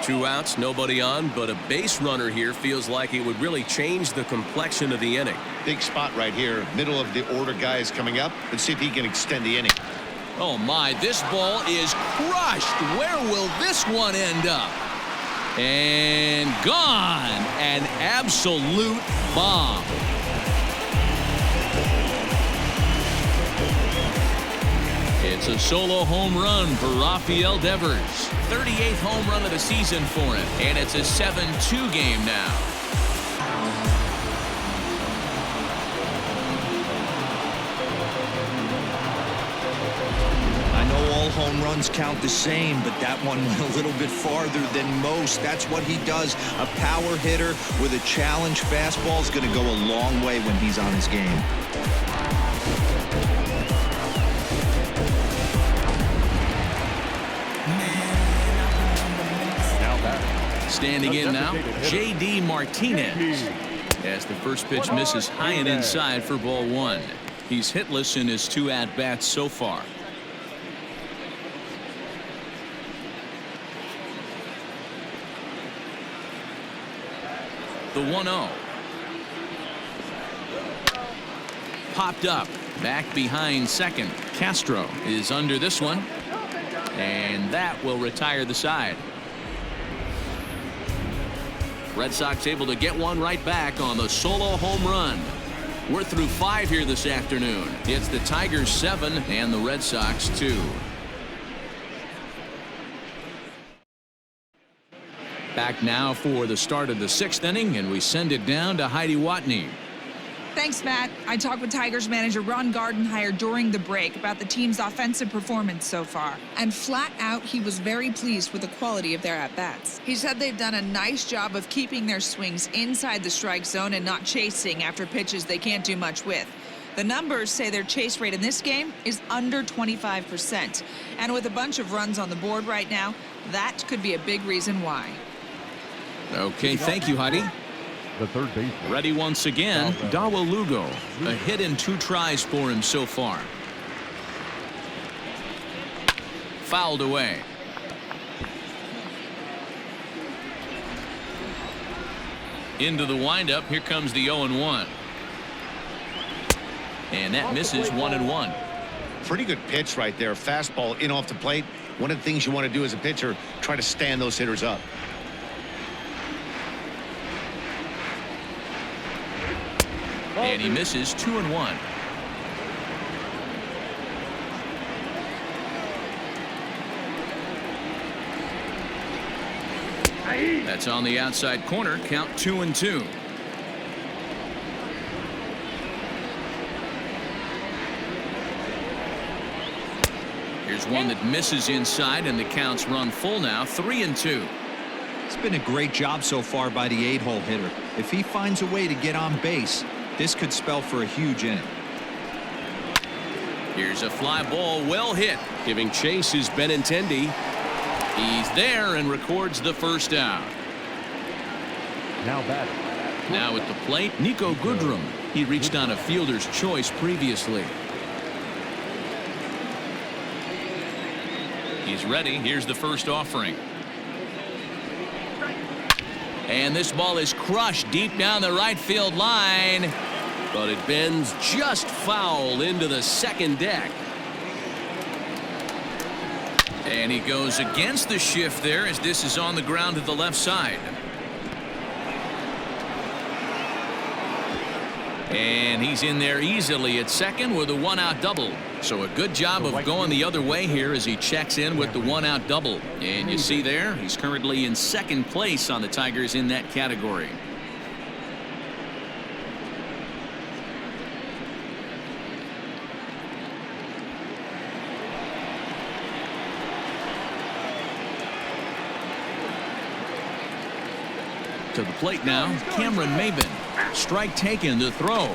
2 outs, nobody on, but a base runner here feels like it would really change the complexion of the inning. Big spot right here. Middle of the order guys coming up. Let's see if he can extend the inning. Oh my, this ball is crushed. Where will this one end up? And gone. An absolute bomb. It's a solo home run for Rafael Devers. 38th home run of the season for him. And it's a 7-2 game now. All home runs count the same, but that one went a little bit farther than most. That's what he does. A power hitter with a challenge fastball is going to go a long way when he's on his game. Standing in now, J.D. Martinez. As the first pitch misses high and inside for ball 1. He's hitless in his 2 at-bats so far. The 1-0. Popped up. Back behind second. Castro is under this one. And that will retire the side. Red Sox able to get one right back on the solo home run. We're through 5 here this afternoon. It's the Tigers 7 and the Red Sox 2. Back now for the start of the 6th inning, and we send it down to Heidi Watney. Thanks, Matt. I talked with Tigers manager Ron Gardenhire during the break about the team's offensive performance so far. And flat out, he was very pleased with the quality of their at-bats. He said they've done a nice job of keeping their swings inside the strike zone and not chasing after pitches they can't do much with. The numbers say their chase rate in this game is under 25%. And with a bunch of runs on the board right now, that could be a big reason why. Okay, thank you, Heidi. The third baseman. Ready once again, Dawa Lugo. A hit in 2 tries for him so far. Fouled away. Into the windup. Here comes the 0-1. And that misses 1-1. Pretty good pitch right there. Fastball in off the plate. One of the things you want to do as a pitcher, try to stand those hitters up. And he misses 2-1. That's on the outside corner. Count 2-2. Here's one that misses inside, and the counts run full now. 3-2. It's been a great job so far by the 8-hole hitter. If he finds a way to get on base, this could spell for a huge inning. Here's a fly ball, well hit. Giving chase is Benintendi. He's there and records the first out. Now batting. Now at the plate, Nico Goodrum. He reached on a fielder's choice previously. He's ready. Here's the first offering. And this ball is crushed deep down the right field line. But it bends just foul into the second deck. And he goes against the shift there as this is on the ground to the left side. And he's in there easily at second with a one-out double. So a good job of going the other way here as he checks in with the one-out double. And you see there, he's currently in second place on the Tigers in that category. To the plate now, Cameron Maben. Strike taken to throw.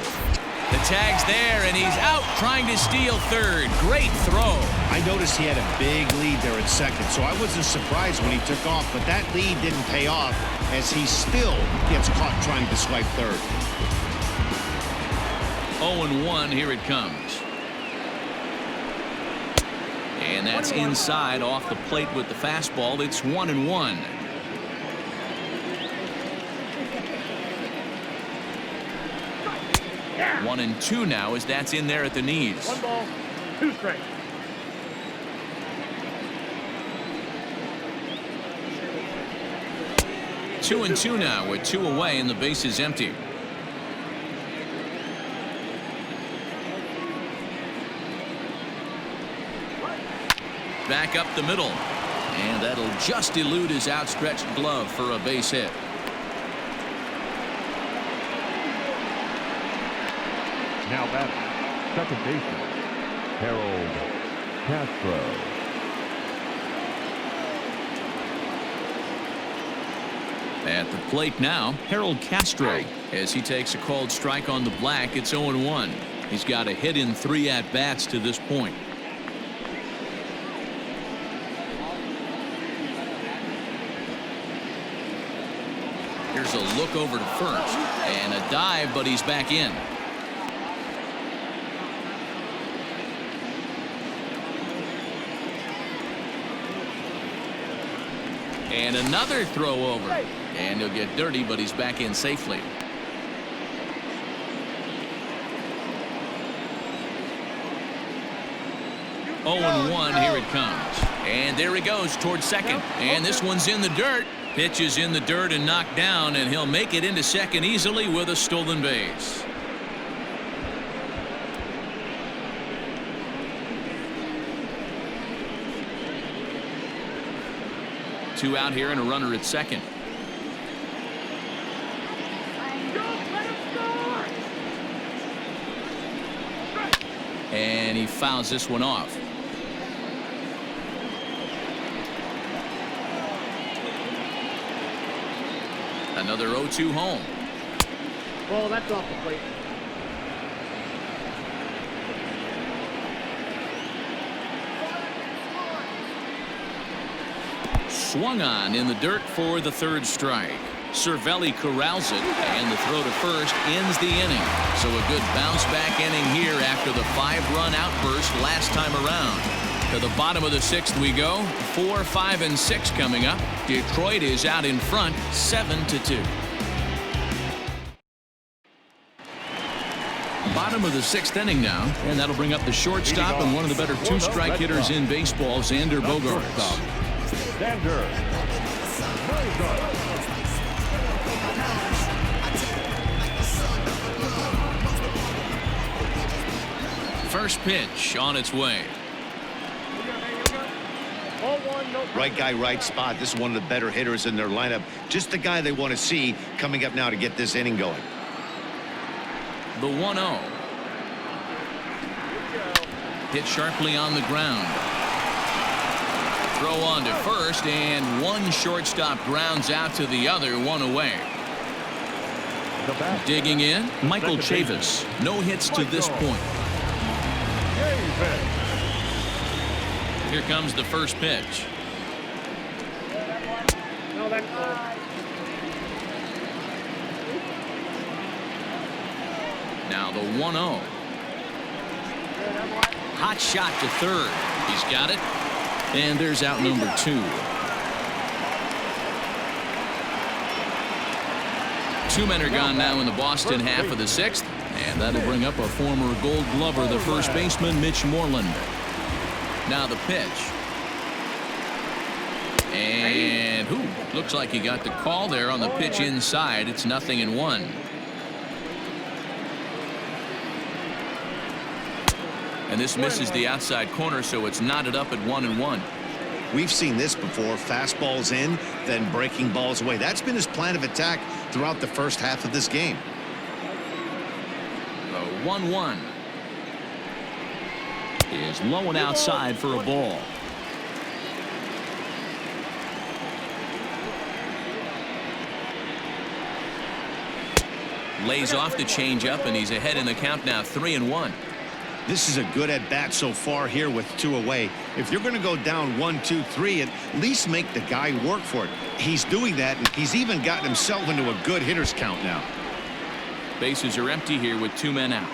The tag's there, and he's out trying to steal third. Great throw. I noticed he had a big lead there at second, so I wasn't surprised when he took off, but that lead didn't pay off as he still gets caught trying to swipe third. 0-1, here it comes. And that's inside off the plate with the fastball. It's 1-1. 1-2 now as that's in there at the knees. 1 ball, 2 strikes. Two and two now with 2 away and the base is empty. Back up the middle, and that'll just elude his outstretched glove for a base hit. Now batting. Second baseman, Harold Castro. At the plate now, Harold Castro. As he takes a called strike on the black, it's 0-1. He's got a hit in 3 at-bats to this point. Here's a look over to first, and a dive, but he's back in. And another throw over. And he'll get dirty, but he's back in safely. Oh, and 1, here it comes. And there he goes towards second. And this one's in the dirt. Pitch is in the dirt and knocked down, and he'll make it into second easily with a stolen base. Two out here and a runner at second. And he fouls this one off. Another 0-2 home. Ball, that's off the plate. Swung on in the dirt for the third strike. Cervelli corrals it, and the throw to first ends the inning. So a good bounce back inning here after the 5-run outburst last time around. To the bottom of the 6th we go. 4, 5, and 6 coming up. Detroit is out in front 7-2. Bottom of the 6th inning now, and that'll bring up the shortstop and one of the better two-strike hitters in baseball, Xander Bogaerts. Xander Bogaerts. First pitch on its way. Right guy, right spot. This is one of the better hitters in their lineup. Just the guy they want to see coming up now to get this inning going. The 1-0. Hit sharply on the ground. Throw on to first, and one shortstop grounds out to the other, one away. Digging in, Michael Chavis. No hits to this point. Here comes the first pitch. No, that's Now the 1-0. Hot shot to third. He's got it. And there's out number 2. 2 men are gone now in the Boston half of the 6th. And that'll bring up a former Gold Glover, the first baseman, Mitch Moreland. Now the pitch. And looks like he got the call there on the pitch inside. It's 0-1. And this misses the outside corner, so it's knotted up at 1-1. We've seen this before. Fastballs in, then breaking balls away. That's been his plan of attack throughout the first half of this game. The 1-1 is low and outside for a ball. Lays off the changeup, and he's ahead in the count now, 3-1. This is a good at bat so far here with 2 away. If you're going to go down 1, 2, 3, at least make the guy work for it. He's doing that, and he's even gotten himself into a good hitter's count now. Bases are empty here with 2 men out.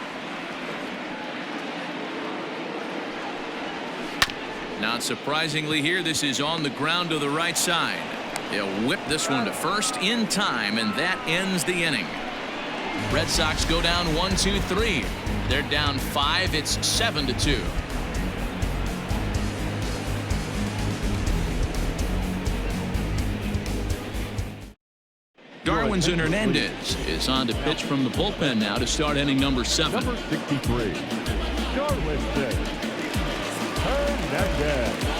Not surprisingly here, this is on the ground to the right side. They'll whip this one to first in time, and that ends the inning. Red Sox go down 1, 2, 3. They're down 5. It's 7-2. Darwinzon Hernandez is on to pitch from the bullpen now to start inning number 7. Number 63, Darwinzon Hernandez.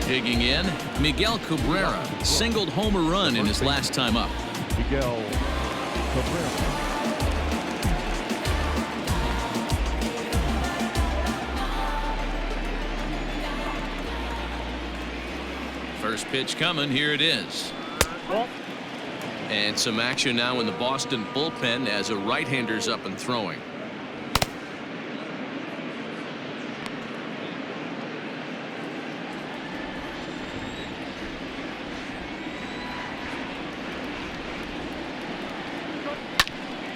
Digging in, Miguel Cabrera singled home a run in his last time up. Miguel Cabrera. First pitch coming. Here it is. And some action now in the Boston bullpen as a right-hander's up and throwing.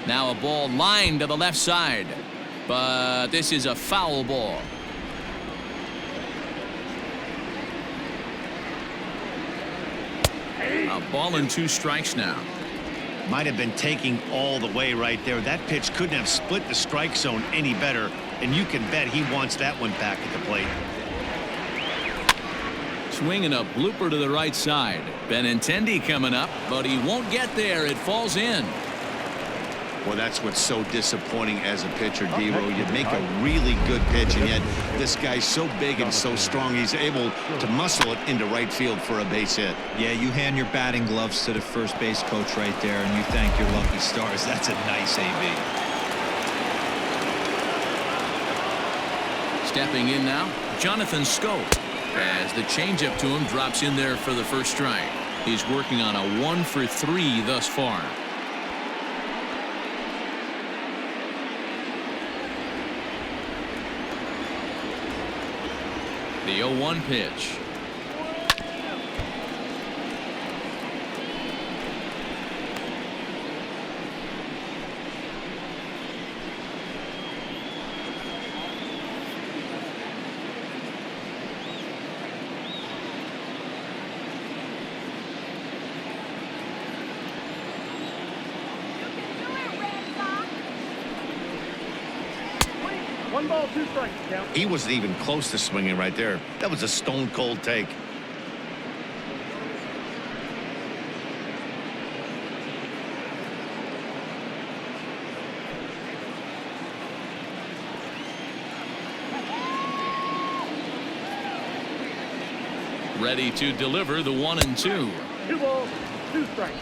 Now a ball lined to the left side, but this is a foul ball. A ball and 2 strikes now. Might have been taking all the way right there. That pitch couldn't have split the strike zone any better, and you can bet he wants that one back at the plate. Swinging a blooper to the right side. Benintendi coming up, but he won't get there. It falls in. Well, that's what's so disappointing as a pitcher, D-Row. You make a really good pitch, and yet this guy's so big and so strong, he's able to muscle it into right field for a base hit. Yeah, you hand your batting gloves to the first base coach right there, and you thank your lucky stars. That's a nice AB. Stepping in now, Jonathan Scope, as the changeup to him drops in there for the first strike. He's working on a 1 for 3 thus far. The 0-1 pitch. 1 ball, 2 strikes, count. He wasn't even close to swinging right there. That was a stone-cold take. Ready to deliver the 1-2. 2 balls, 2 strikes.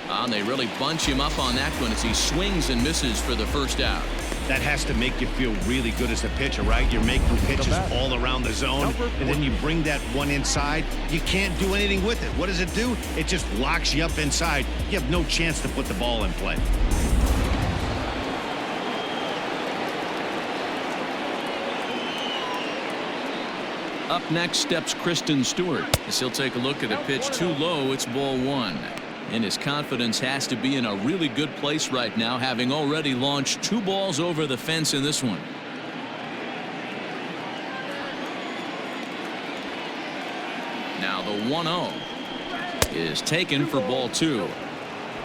And they really bunch him up on that one as he swings and misses for the first out. That has to make you feel really good as a pitcher, right? You're making pitches all around the zone, and then you bring that one inside. You can't do anything with it. What does it do? It just locks you up inside. You have no chance to put the ball in play. Up next steps Kristen Stewart as he'll take a look at a pitch too low. It's ball 1. And his confidence has to be in a really good place right now, having already launched 2 balls over the fence in this one. Now the 1-0 is taken for ball 2.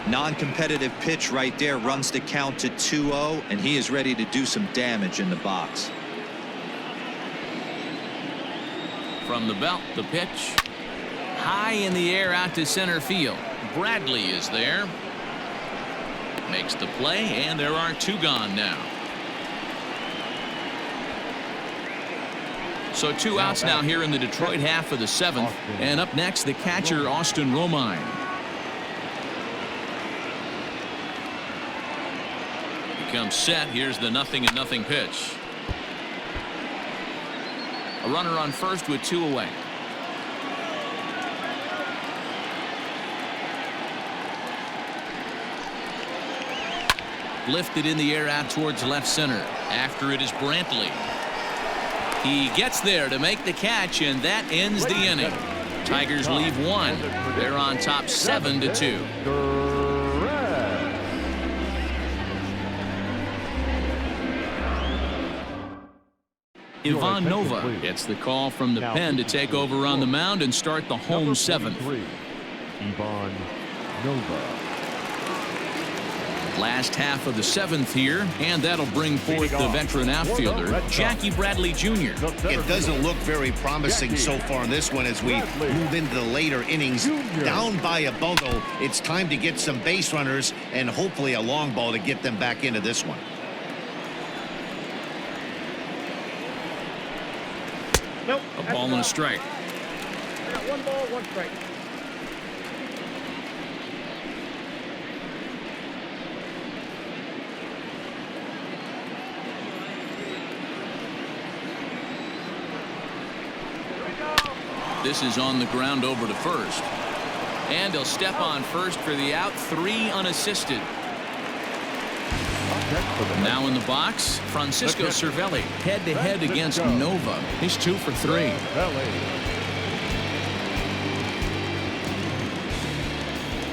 Non-competitive pitch right there, runs the count to 2-0, and he is ready to do some damage in the box. From the belt, the pitch. High in the air out to center field. Brantley is there. Makes the play, and there are 2 gone now. So 2 outs now here in the Detroit half of the 7th. And up next, the catcher, Austin Romine. He comes set. Here's the 0-0 pitch. A runner on first with 2 away. Lifted in the air out towards left center. After it is Brantley. He gets there to make the catch, and that ends the inning. Tigers leave 1. They're on top 7-2. Ivan Nova gets the call from the pen to take over on the mound and start the home 7th. Ivan Nova. Last half of the 7th here, and that'll bring forth the veteran outfielder, Jackie Bradley Jr. It doesn't look very promising so far in this one as we move into the later innings. Down by a bundle, it's time to get some base runners and hopefully a long ball to get them back into this one. Nope. A ball and a strike. I got 1 ball, 1 strike. This is on the ground over to first. And he'll step on first for the out. 3 unassisted. Now in the box, Francisco Cervelli head-to-head against Nova. He's 2 for 3.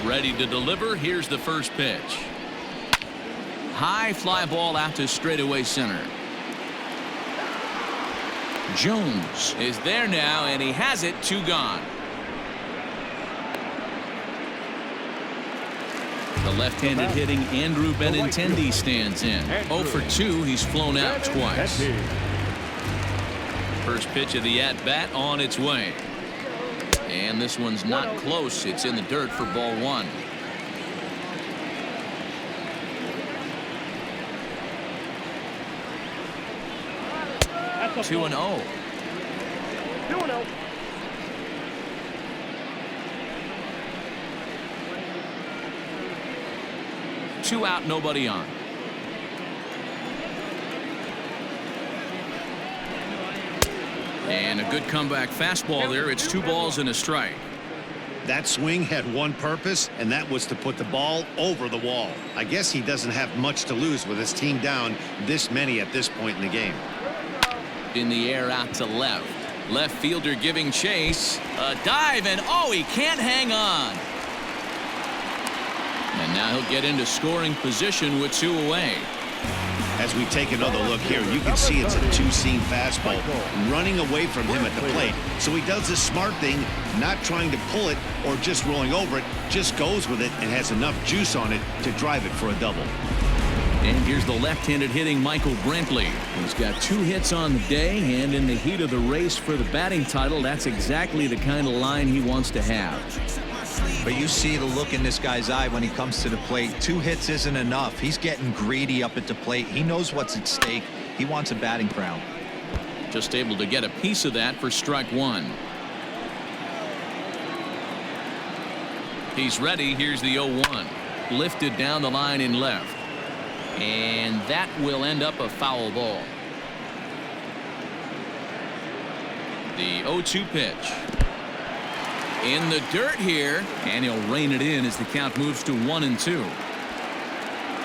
Ready to deliver. Here's the first pitch. High fly ball out to straightaway center. Jones is there now, and he has it. 2 gone. The left-handed hitting Andrew Benintendi stands in. 0 for 2. He's flown out twice. First pitch of the at-bat on its way. And this one's not close. It's in the dirt for ball 1. That's 2-0. 2-0. Two out, nobody on. And a good comeback fastball there. It's 2 balls and a strike. That swing had one purpose, and that was to put the ball over the wall. I guess he doesn't have much to lose with his team down this many at this point in the game. In the air out to left. Left fielder giving chase. A dive, and oh, he can't hang on. And now he'll get into scoring position with 2 away. As we take another look here, you can see it's a two-seam fastball running away from him at the plate. So he does this smart thing, not trying to pull it or just rolling over it, just goes with it and has enough juice on it to drive it for a double. And here's the left-handed hitting Michael Brantley. He's got 2 hits on the day, and in the heat of the race for the batting title, that's exactly the kind of line he wants to have. But you see the look in this guy's eye when he comes to the plate. 2 hits isn't enough. He's getting greedy up at the plate. He knows what's at stake. He wants a batting crown. Just able to get a piece of that for strike 1. He's ready. Here's the 0-1. Lifted down the line in left. And that will end up a foul ball. The 0-2 pitch. In the dirt here, and he'll rein it in as the count moves to 1-2.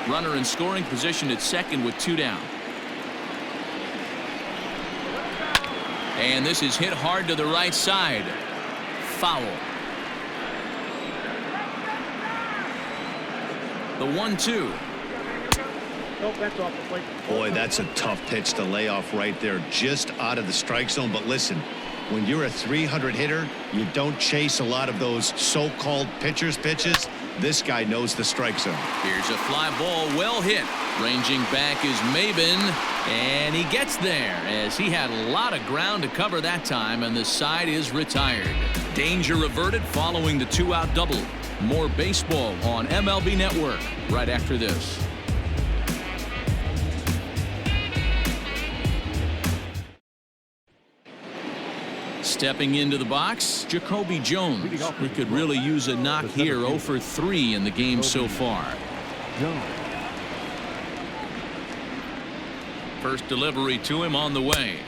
Runner in scoring position at second with 2 down. And this is hit hard to the right side. Foul. The 1-2. Nope, that's off the plate. Boy, that's a tough pitch to lay off right there, just out of the strike zone. But listen, when you're a 300 hitter, you don't chase a lot of those so-called pitchers' pitches. This guy knows the strike zone. Here's a fly ball, well hit. Ranging back is Maben, and he gets there as he had a lot of ground to cover that time, and the side is retired. Danger averted following the 2-out double. More baseball on MLB Network right after this. Stepping into the box, Jacoby Jones. He could really use a knock here. 0 for 3 in the game so far. First delivery to him on the way.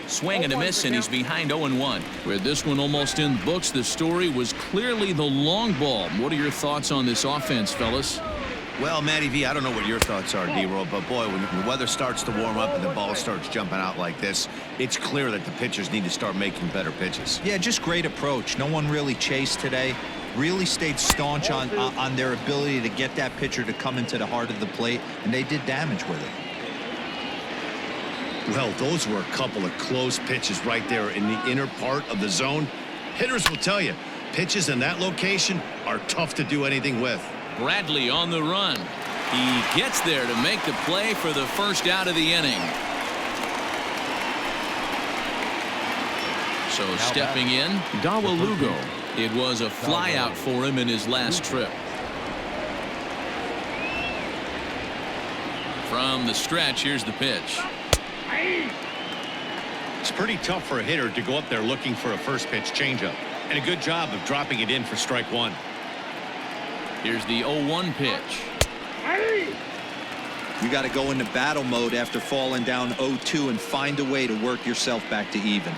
Swing and a miss, and he's behind 0-1. With this one almost in the books, the story was clearly the long ball. What are your thoughts on this offense, fellas? Well, Matty V, I don't know what your thoughts are, D-Roll, but boy, when the weather starts to warm up and the ball starts jumping out like this, it's clear that the pitchers need to start making better pitches. Yeah, just great approach. No one really chased today. Really stayed staunch on their ability to get that pitcher to come into the heart of the plate, and they did damage with it. Well, those were a couple of close pitches right there in the inner part of the zone. Hitters will tell you, pitches in that location are tough to do anything with. Bradley on the run. He gets there to make the play for the first out of the inning. So stepping in, Dawa Lugo. It was a flyout for him in his last trip. From the stretch, here's the pitch. It's pretty tough for a hitter to go up there looking for a first pitch changeup, and a good job of dropping it in for strike 1. Here's the 0-1 pitch. You got to go into battle mode after falling down 0-2 and find a way to work yourself back to even.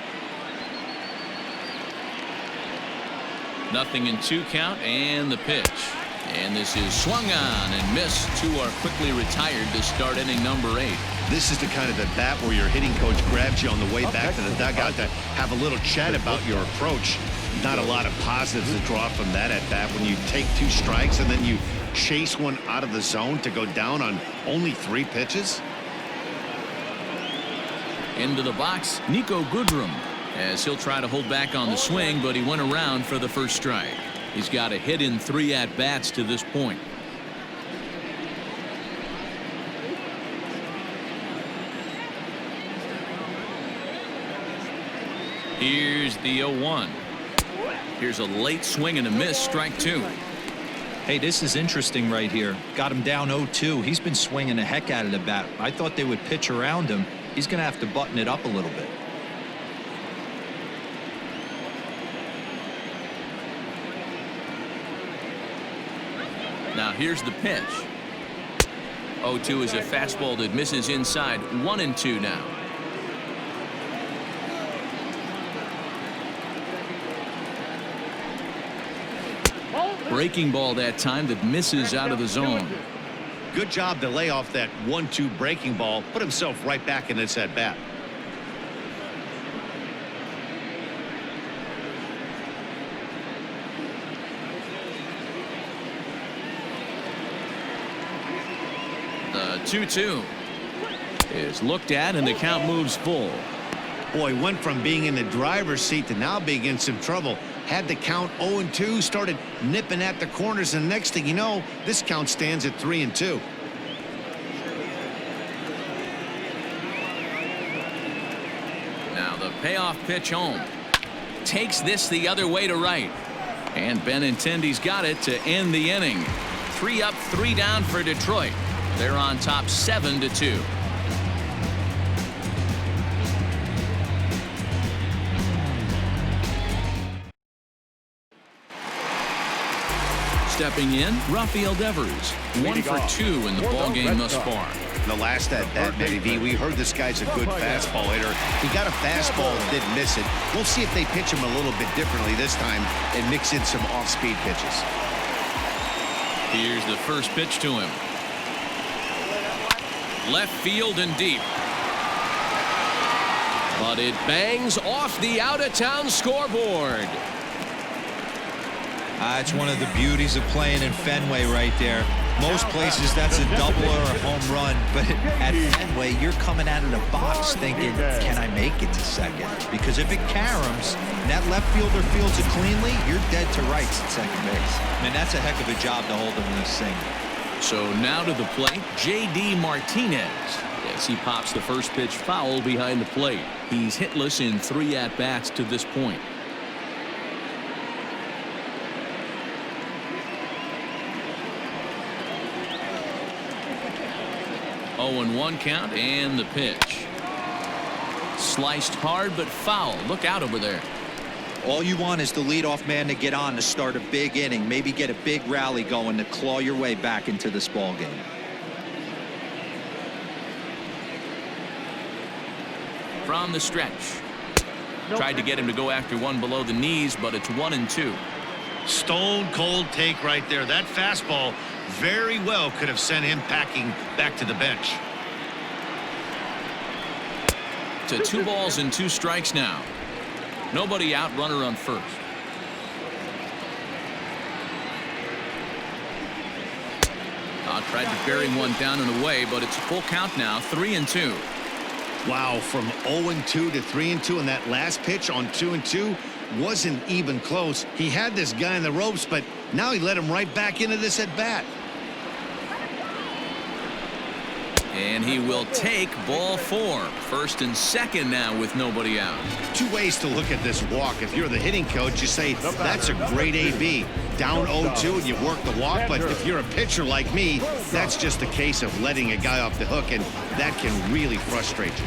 Nothing in 2 count, and the pitch. And this is swung on and missed. 2 are quickly retired to start inning number 8. This is the kind of at bat where your hitting coach grabs you on the way back to the dugout to have a little chat about your approach. Not a lot of positives to draw from that at bat when you take 2 strikes and then you chase one out of the zone to go down on only 3 pitches. Into the box, Nico Goodrum, as he'll try to hold back on the swing, but he went around for the first strike. He's got a hit in 3 at-bats to this point. Here's the 0-1. Here's a late swing and a miss, strike 2. Hey, this is interesting right here. Got him down 0-2. He's been swinging the heck out of the bat. I thought they would pitch around him. He's going to have to button it up a little bit. Now here's the pitch. 0-2 is a fastball that misses inside. 1-2 now. Breaking ball that time that misses out of the zone. Good job to lay off that 1-2 breaking ball, put himself right back in this at bat. The 2-2. is looked at and the count moves full. Boy, went from being in the driver's seat to now being in some trouble. Had the count 0-2, started nipping at the corners, and the next thing you know, this count stands at 3-2. Now the payoff pitch home. Takes this the other way to right. And Benintendi's got it to end the inning. 3 up, 3 down for Detroit. They're on top 7-2. Stepping in, Rafael Devers. 1 for 2 in the ballgame thus far. The last at bat, Benny, we heard this guy's a good fastball hitter. He got a fastball and didn't miss it. We'll see if they pitch him a little bit differently this time and mix in some off-speed pitches. Here's the first pitch to him. Left field and deep. But it bangs off the out-of-town scoreboard. It's one of the beauties of playing in Fenway right there. Most places that's a double or a home run, but at Fenway you're coming out of the box thinking, can I make it to second? Because if it caroms and that left fielder fields it cleanly, you're dead to rights at second base. And that's a heck of a job to hold him in this thing. So now to the plate, J.D. Martinez. As he pops the first pitch foul behind the plate. He's hitless in 3 at-bats to this point. 0-1 count and the pitch. Sliced hard but foul. Look out over there. All you want is the leadoff man to get on to start a big inning, maybe get a big rally going to claw your way back into this ball game. From the stretch. Tried to get him to go after one below the knees, but it's 1-2. Stone cold take right there. That fastball very well could have sent him packing back to the bench. To 2 balls and 2 strikes now. Nobody out, runner on first. Tried to bury one down and away, but it's a full count now, 3-2. Wow, from 0-2 to 3-2, and that last pitch on 2-2 wasn't even close. He had this guy in the ropes, but now he let him right back into this at bat. And he will take ball 4. First and second now with nobody out. 2 ways to look at this walk. If you're the hitting coach, you say that's a great AB. Down 0-2 and you work the walk. But if you're a pitcher like me, that's just a case of letting a guy off the hook, and that can really frustrate you.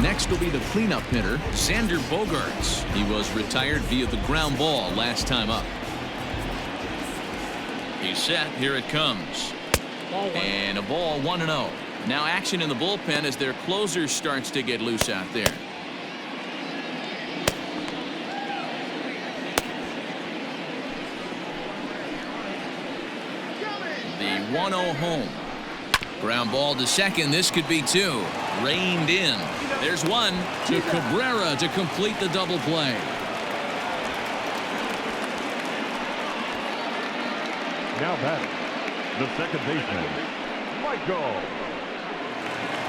Next will be the cleanup hitter, Xander Bogaerts. He was retired via the ground ball last time up. He's set. Here it comes. And a ball, 1-0. Now action in the bullpen as their closer starts to get loose out there. The 1-0 home. Ground ball to second. This could be 2. Reined in. There's 1 to Cabrera to complete the double play. Now batting, the second baseman, Michael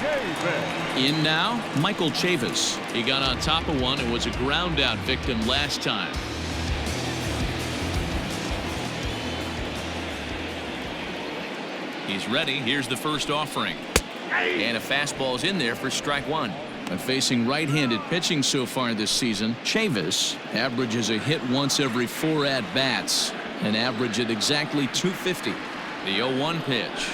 Chavis. In now, Michael Chavis. He got on top of one and was a ground out victim last time. He's ready. Here's the first offering. And a fastball's in there for strike 1. And facing right-handed pitching so far this season, Chavis averages a hit once every 4 at-bats. An average at exactly 250. The 0-1 pitch.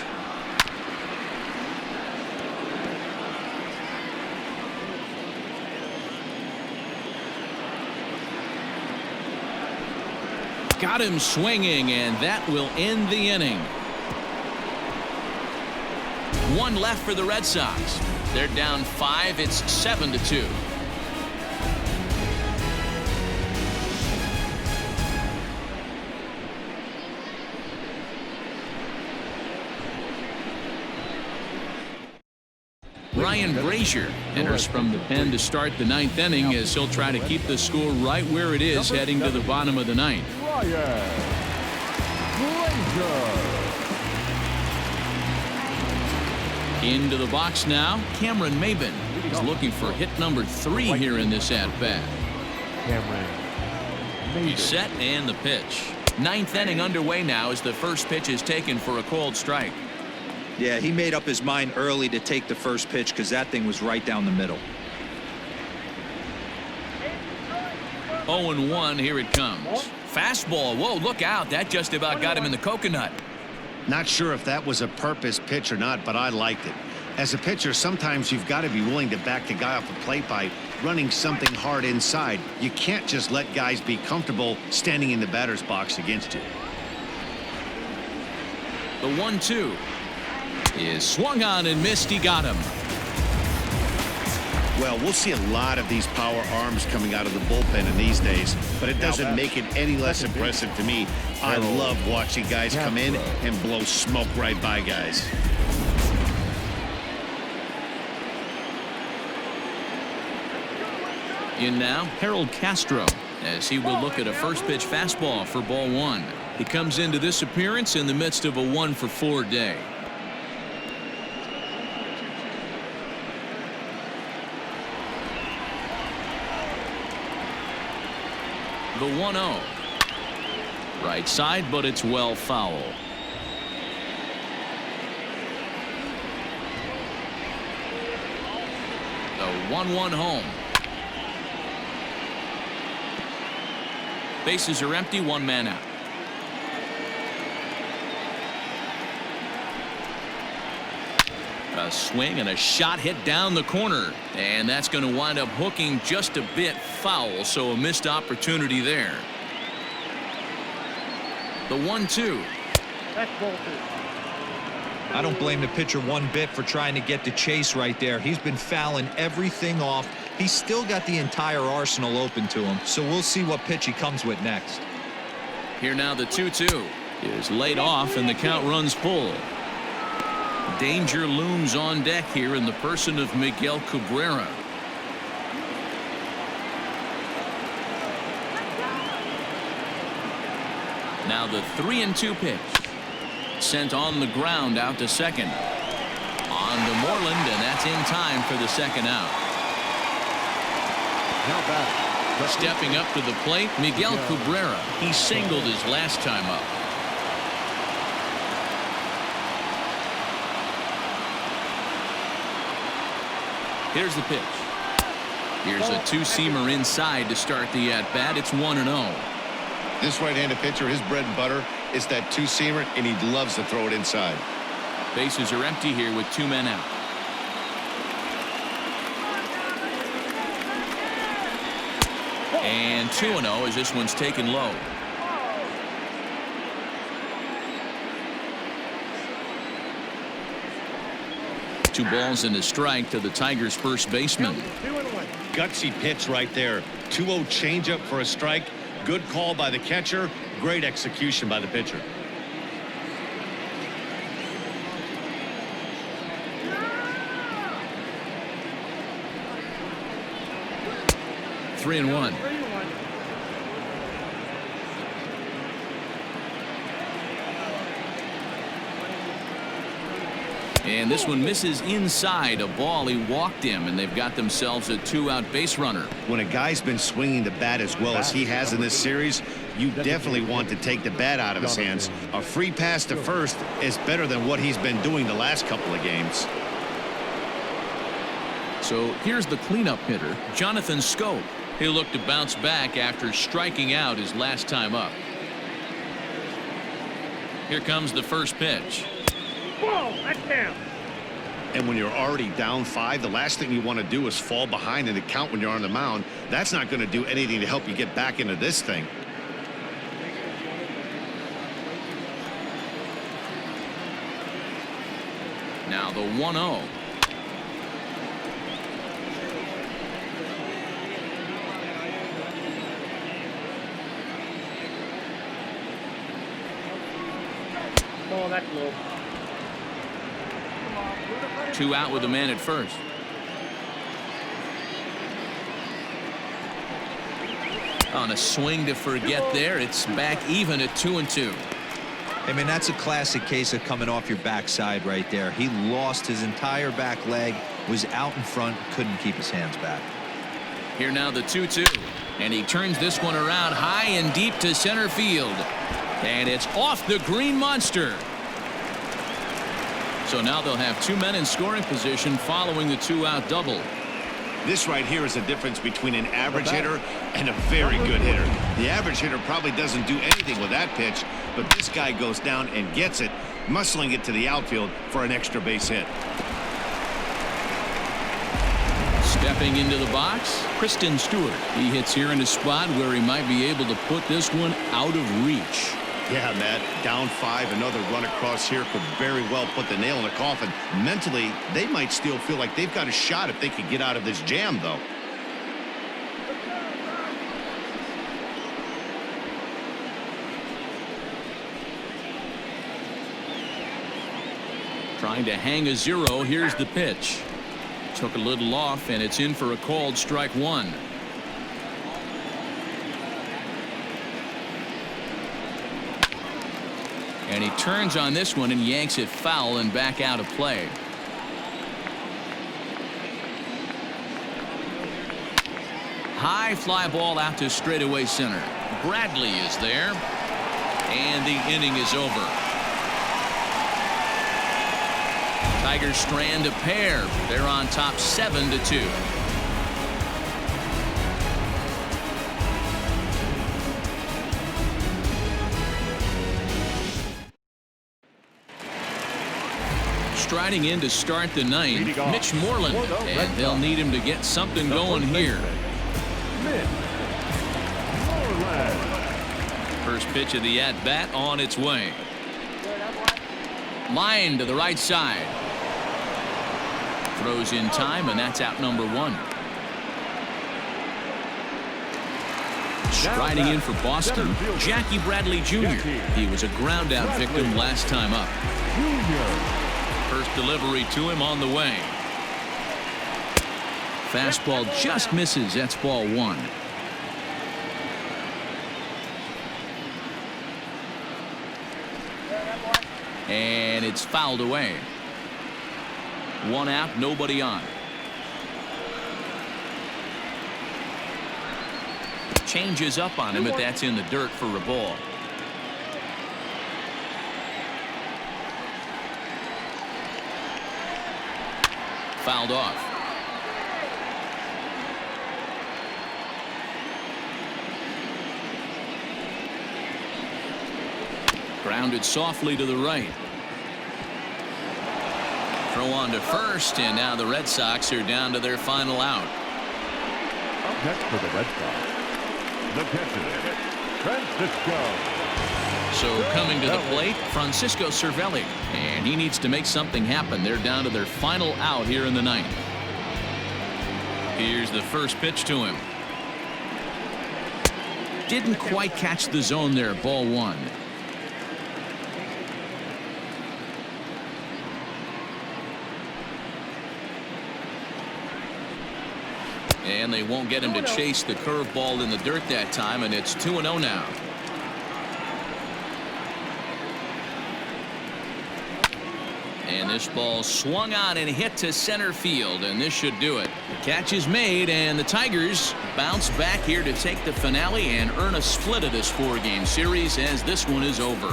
Got him swinging, and that will end the inning. 1 left for the Red Sox. They're down 5. It's 7-2. Ryan Brazier enters from the pen to start the 9th inning as he'll try to keep the score right where it is heading to the bottom of the 9th. Ryan Brazier. Into the box now, Cameron Maben. He's looking for hit number 3 here in this at-bat. Cameron. He's set and the pitch. 9th inning underway now as the first pitch is taken for a called strike. Yeah, he made up his mind early to take the first pitch because that thing was right down the middle. 0-1, here it comes. Fastball, whoa, look out. That just about got him in the coconut. Not sure if that was a purpose pitch or not, but I liked it. As a pitcher, sometimes you've got to be willing to back the guy off the plate by running something hard inside. You can't just let guys be comfortable standing in the batter's box against you. The 1-2 is swung on and missed. He got him. Well, we'll see a lot of these power arms coming out of the bullpen in these days, but it doesn't make it any less impressive to me. I love watching guys come in and blow smoke right by guys. In now, Harold Castro, as he will look at a first pitch fastball for ball 1. He comes into this appearance in the midst of a 1-for-4 day. The 1-0. Right side, but it's well foul. The 1-1 home. Bases are empty, 1 man out. A swing and a shot hit down the corner, and that's going to wind up hooking just a bit foul, so a missed opportunity there. The 1-2. That's ball 2. I don't blame the pitcher one bit for trying to get the chase right there. He's been fouling everything off. He's still got the entire arsenal open to him, so we'll see what pitch he comes with next. Here now, the 2-2 is laid off, and the count runs full. Danger looms on deck here in the person of Miguel Cabrera. Now the 3-2 pitch. Sent on the ground out to second. On to Moreland, and that's in time for the second out. Now batting. Stepping up to the plate, Miguel Cabrera. He singled his last time up. Here's the pitch. Here's a two-seamer inside to start the at-bat. It's 1-0. This right-handed pitcher, his bread and butter is that two-seamer, and he loves to throw it inside. Bases are empty here with 2 men out. And 2-0 as this one's taken low. Two balls and a strike to the Tigers' first baseman. 2-1. Gutsy pitch right there. 2-0 changeup for a strike. Good call by the catcher. Great execution by the pitcher. Three and one. 3-1. And this one misses inside. A ball, he walked him, and they've got themselves a 2-out base runner. When a guy's been swinging the bat as well as he has in this series, you definitely want to take the bat out of his hands. A free pass to first is better than what he's been doing the last couple of games. So here's the cleanup hitter, Jonathan Scope. He'll look to bounce back after striking out his last time up. Here comes the first pitch. Ball, that's down. And when you're already down 5, the last thing you want to do is fall behind in the count when you're on the mound. That's not going to do anything to help you get back into this thing. Now the 1-0. Ball, that's low. 2 out with a man at first. On a swing to forget there, it's back even at 2-2. I mean, that's a classic case of coming off your backside right there. He lost his entire back leg, was out in front, couldn't keep his hands back. Here now the 2-2. And he turns this one around high and deep to center field. And it's off the green monster. So now they'll have 2 men in scoring position following the 2-out double. This right here is the difference between an average hitter and a very good hitter. The average hitter probably doesn't do anything with that pitch, but this guy goes down and gets it, muscling it to the outfield for an extra base hit. Stepping into the box, Kristen Stewart. He hits here in a spot where he might be able to put this one out of reach. Yeah, Matt, down 5, another run across here could very well put the nail in the coffin. Mentally, they might still feel like they've got a shot if they could get out of this jam, though. Trying to hang a 0. Here's the pitch. Took a little off, and it's in for a called strike 1. And he turns on this one and yanks it foul and back out of play. High fly ball out to straightaway center. Brantley is there. And the inning is over. Tigers strand a pair. They're on top 7-2. Striding in to start the 9th, Mitch Moreland, and they'll need him to get something going here. First pitch of the at-bat on its way. Line to the right side. Throws in time, and that's out number 1. Striding in for Boston, Jackie Bradley Jr. He was a ground-out victim last time up. First delivery to him on the way. Fastball just misses. That's ball 1. And it's fouled away. 1 out, nobody on. Changes up on him, but that's in the dirt for a ball. Fouled off. Grounded softly to the right. Throw on to first, and now the Red Sox are down to their final out. Up next for the Red Sox, the catcher, Francisco. So coming to the plate, Francisco Cervelli, and he needs to make something happen. They're down to their final out here in the 9th. Here's the first pitch to him. Didn't quite catch the zone there. Ball 1. And they won't get him to chase the curveball in the dirt that time, and it's 2-0 now. And this ball swung on and hit to center field, and this should do it. The catch is made, and the Tigers bounce back here to take the finale and earn a split of this 4-game series as this one is over.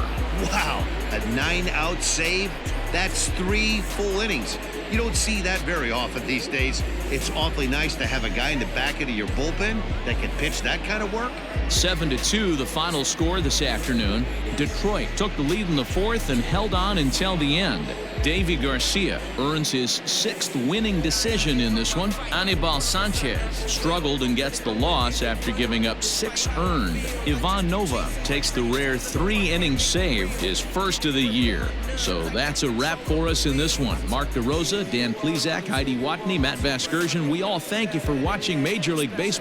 Wow, a 9-out save? That's 3 full innings. You don't see that very often these days. It's awfully nice to have a guy in the back end of your bullpen that can pitch that kind of work. 7-2 the final score this afternoon. Detroit took the lead in the 4th and held on until the end. Davy Garcia earns his 6th winning decision in this one. Anibal Sanchez struggled and gets the loss after giving up 6 earned. Ivan Nova takes the rare 3-inning save, his first of the year. So that's a wrap for us in this one. Mark DeRosa, Dan Plezak, Heidi Watney, Matt Vasgersian, we all thank you for watching Major League Baseball.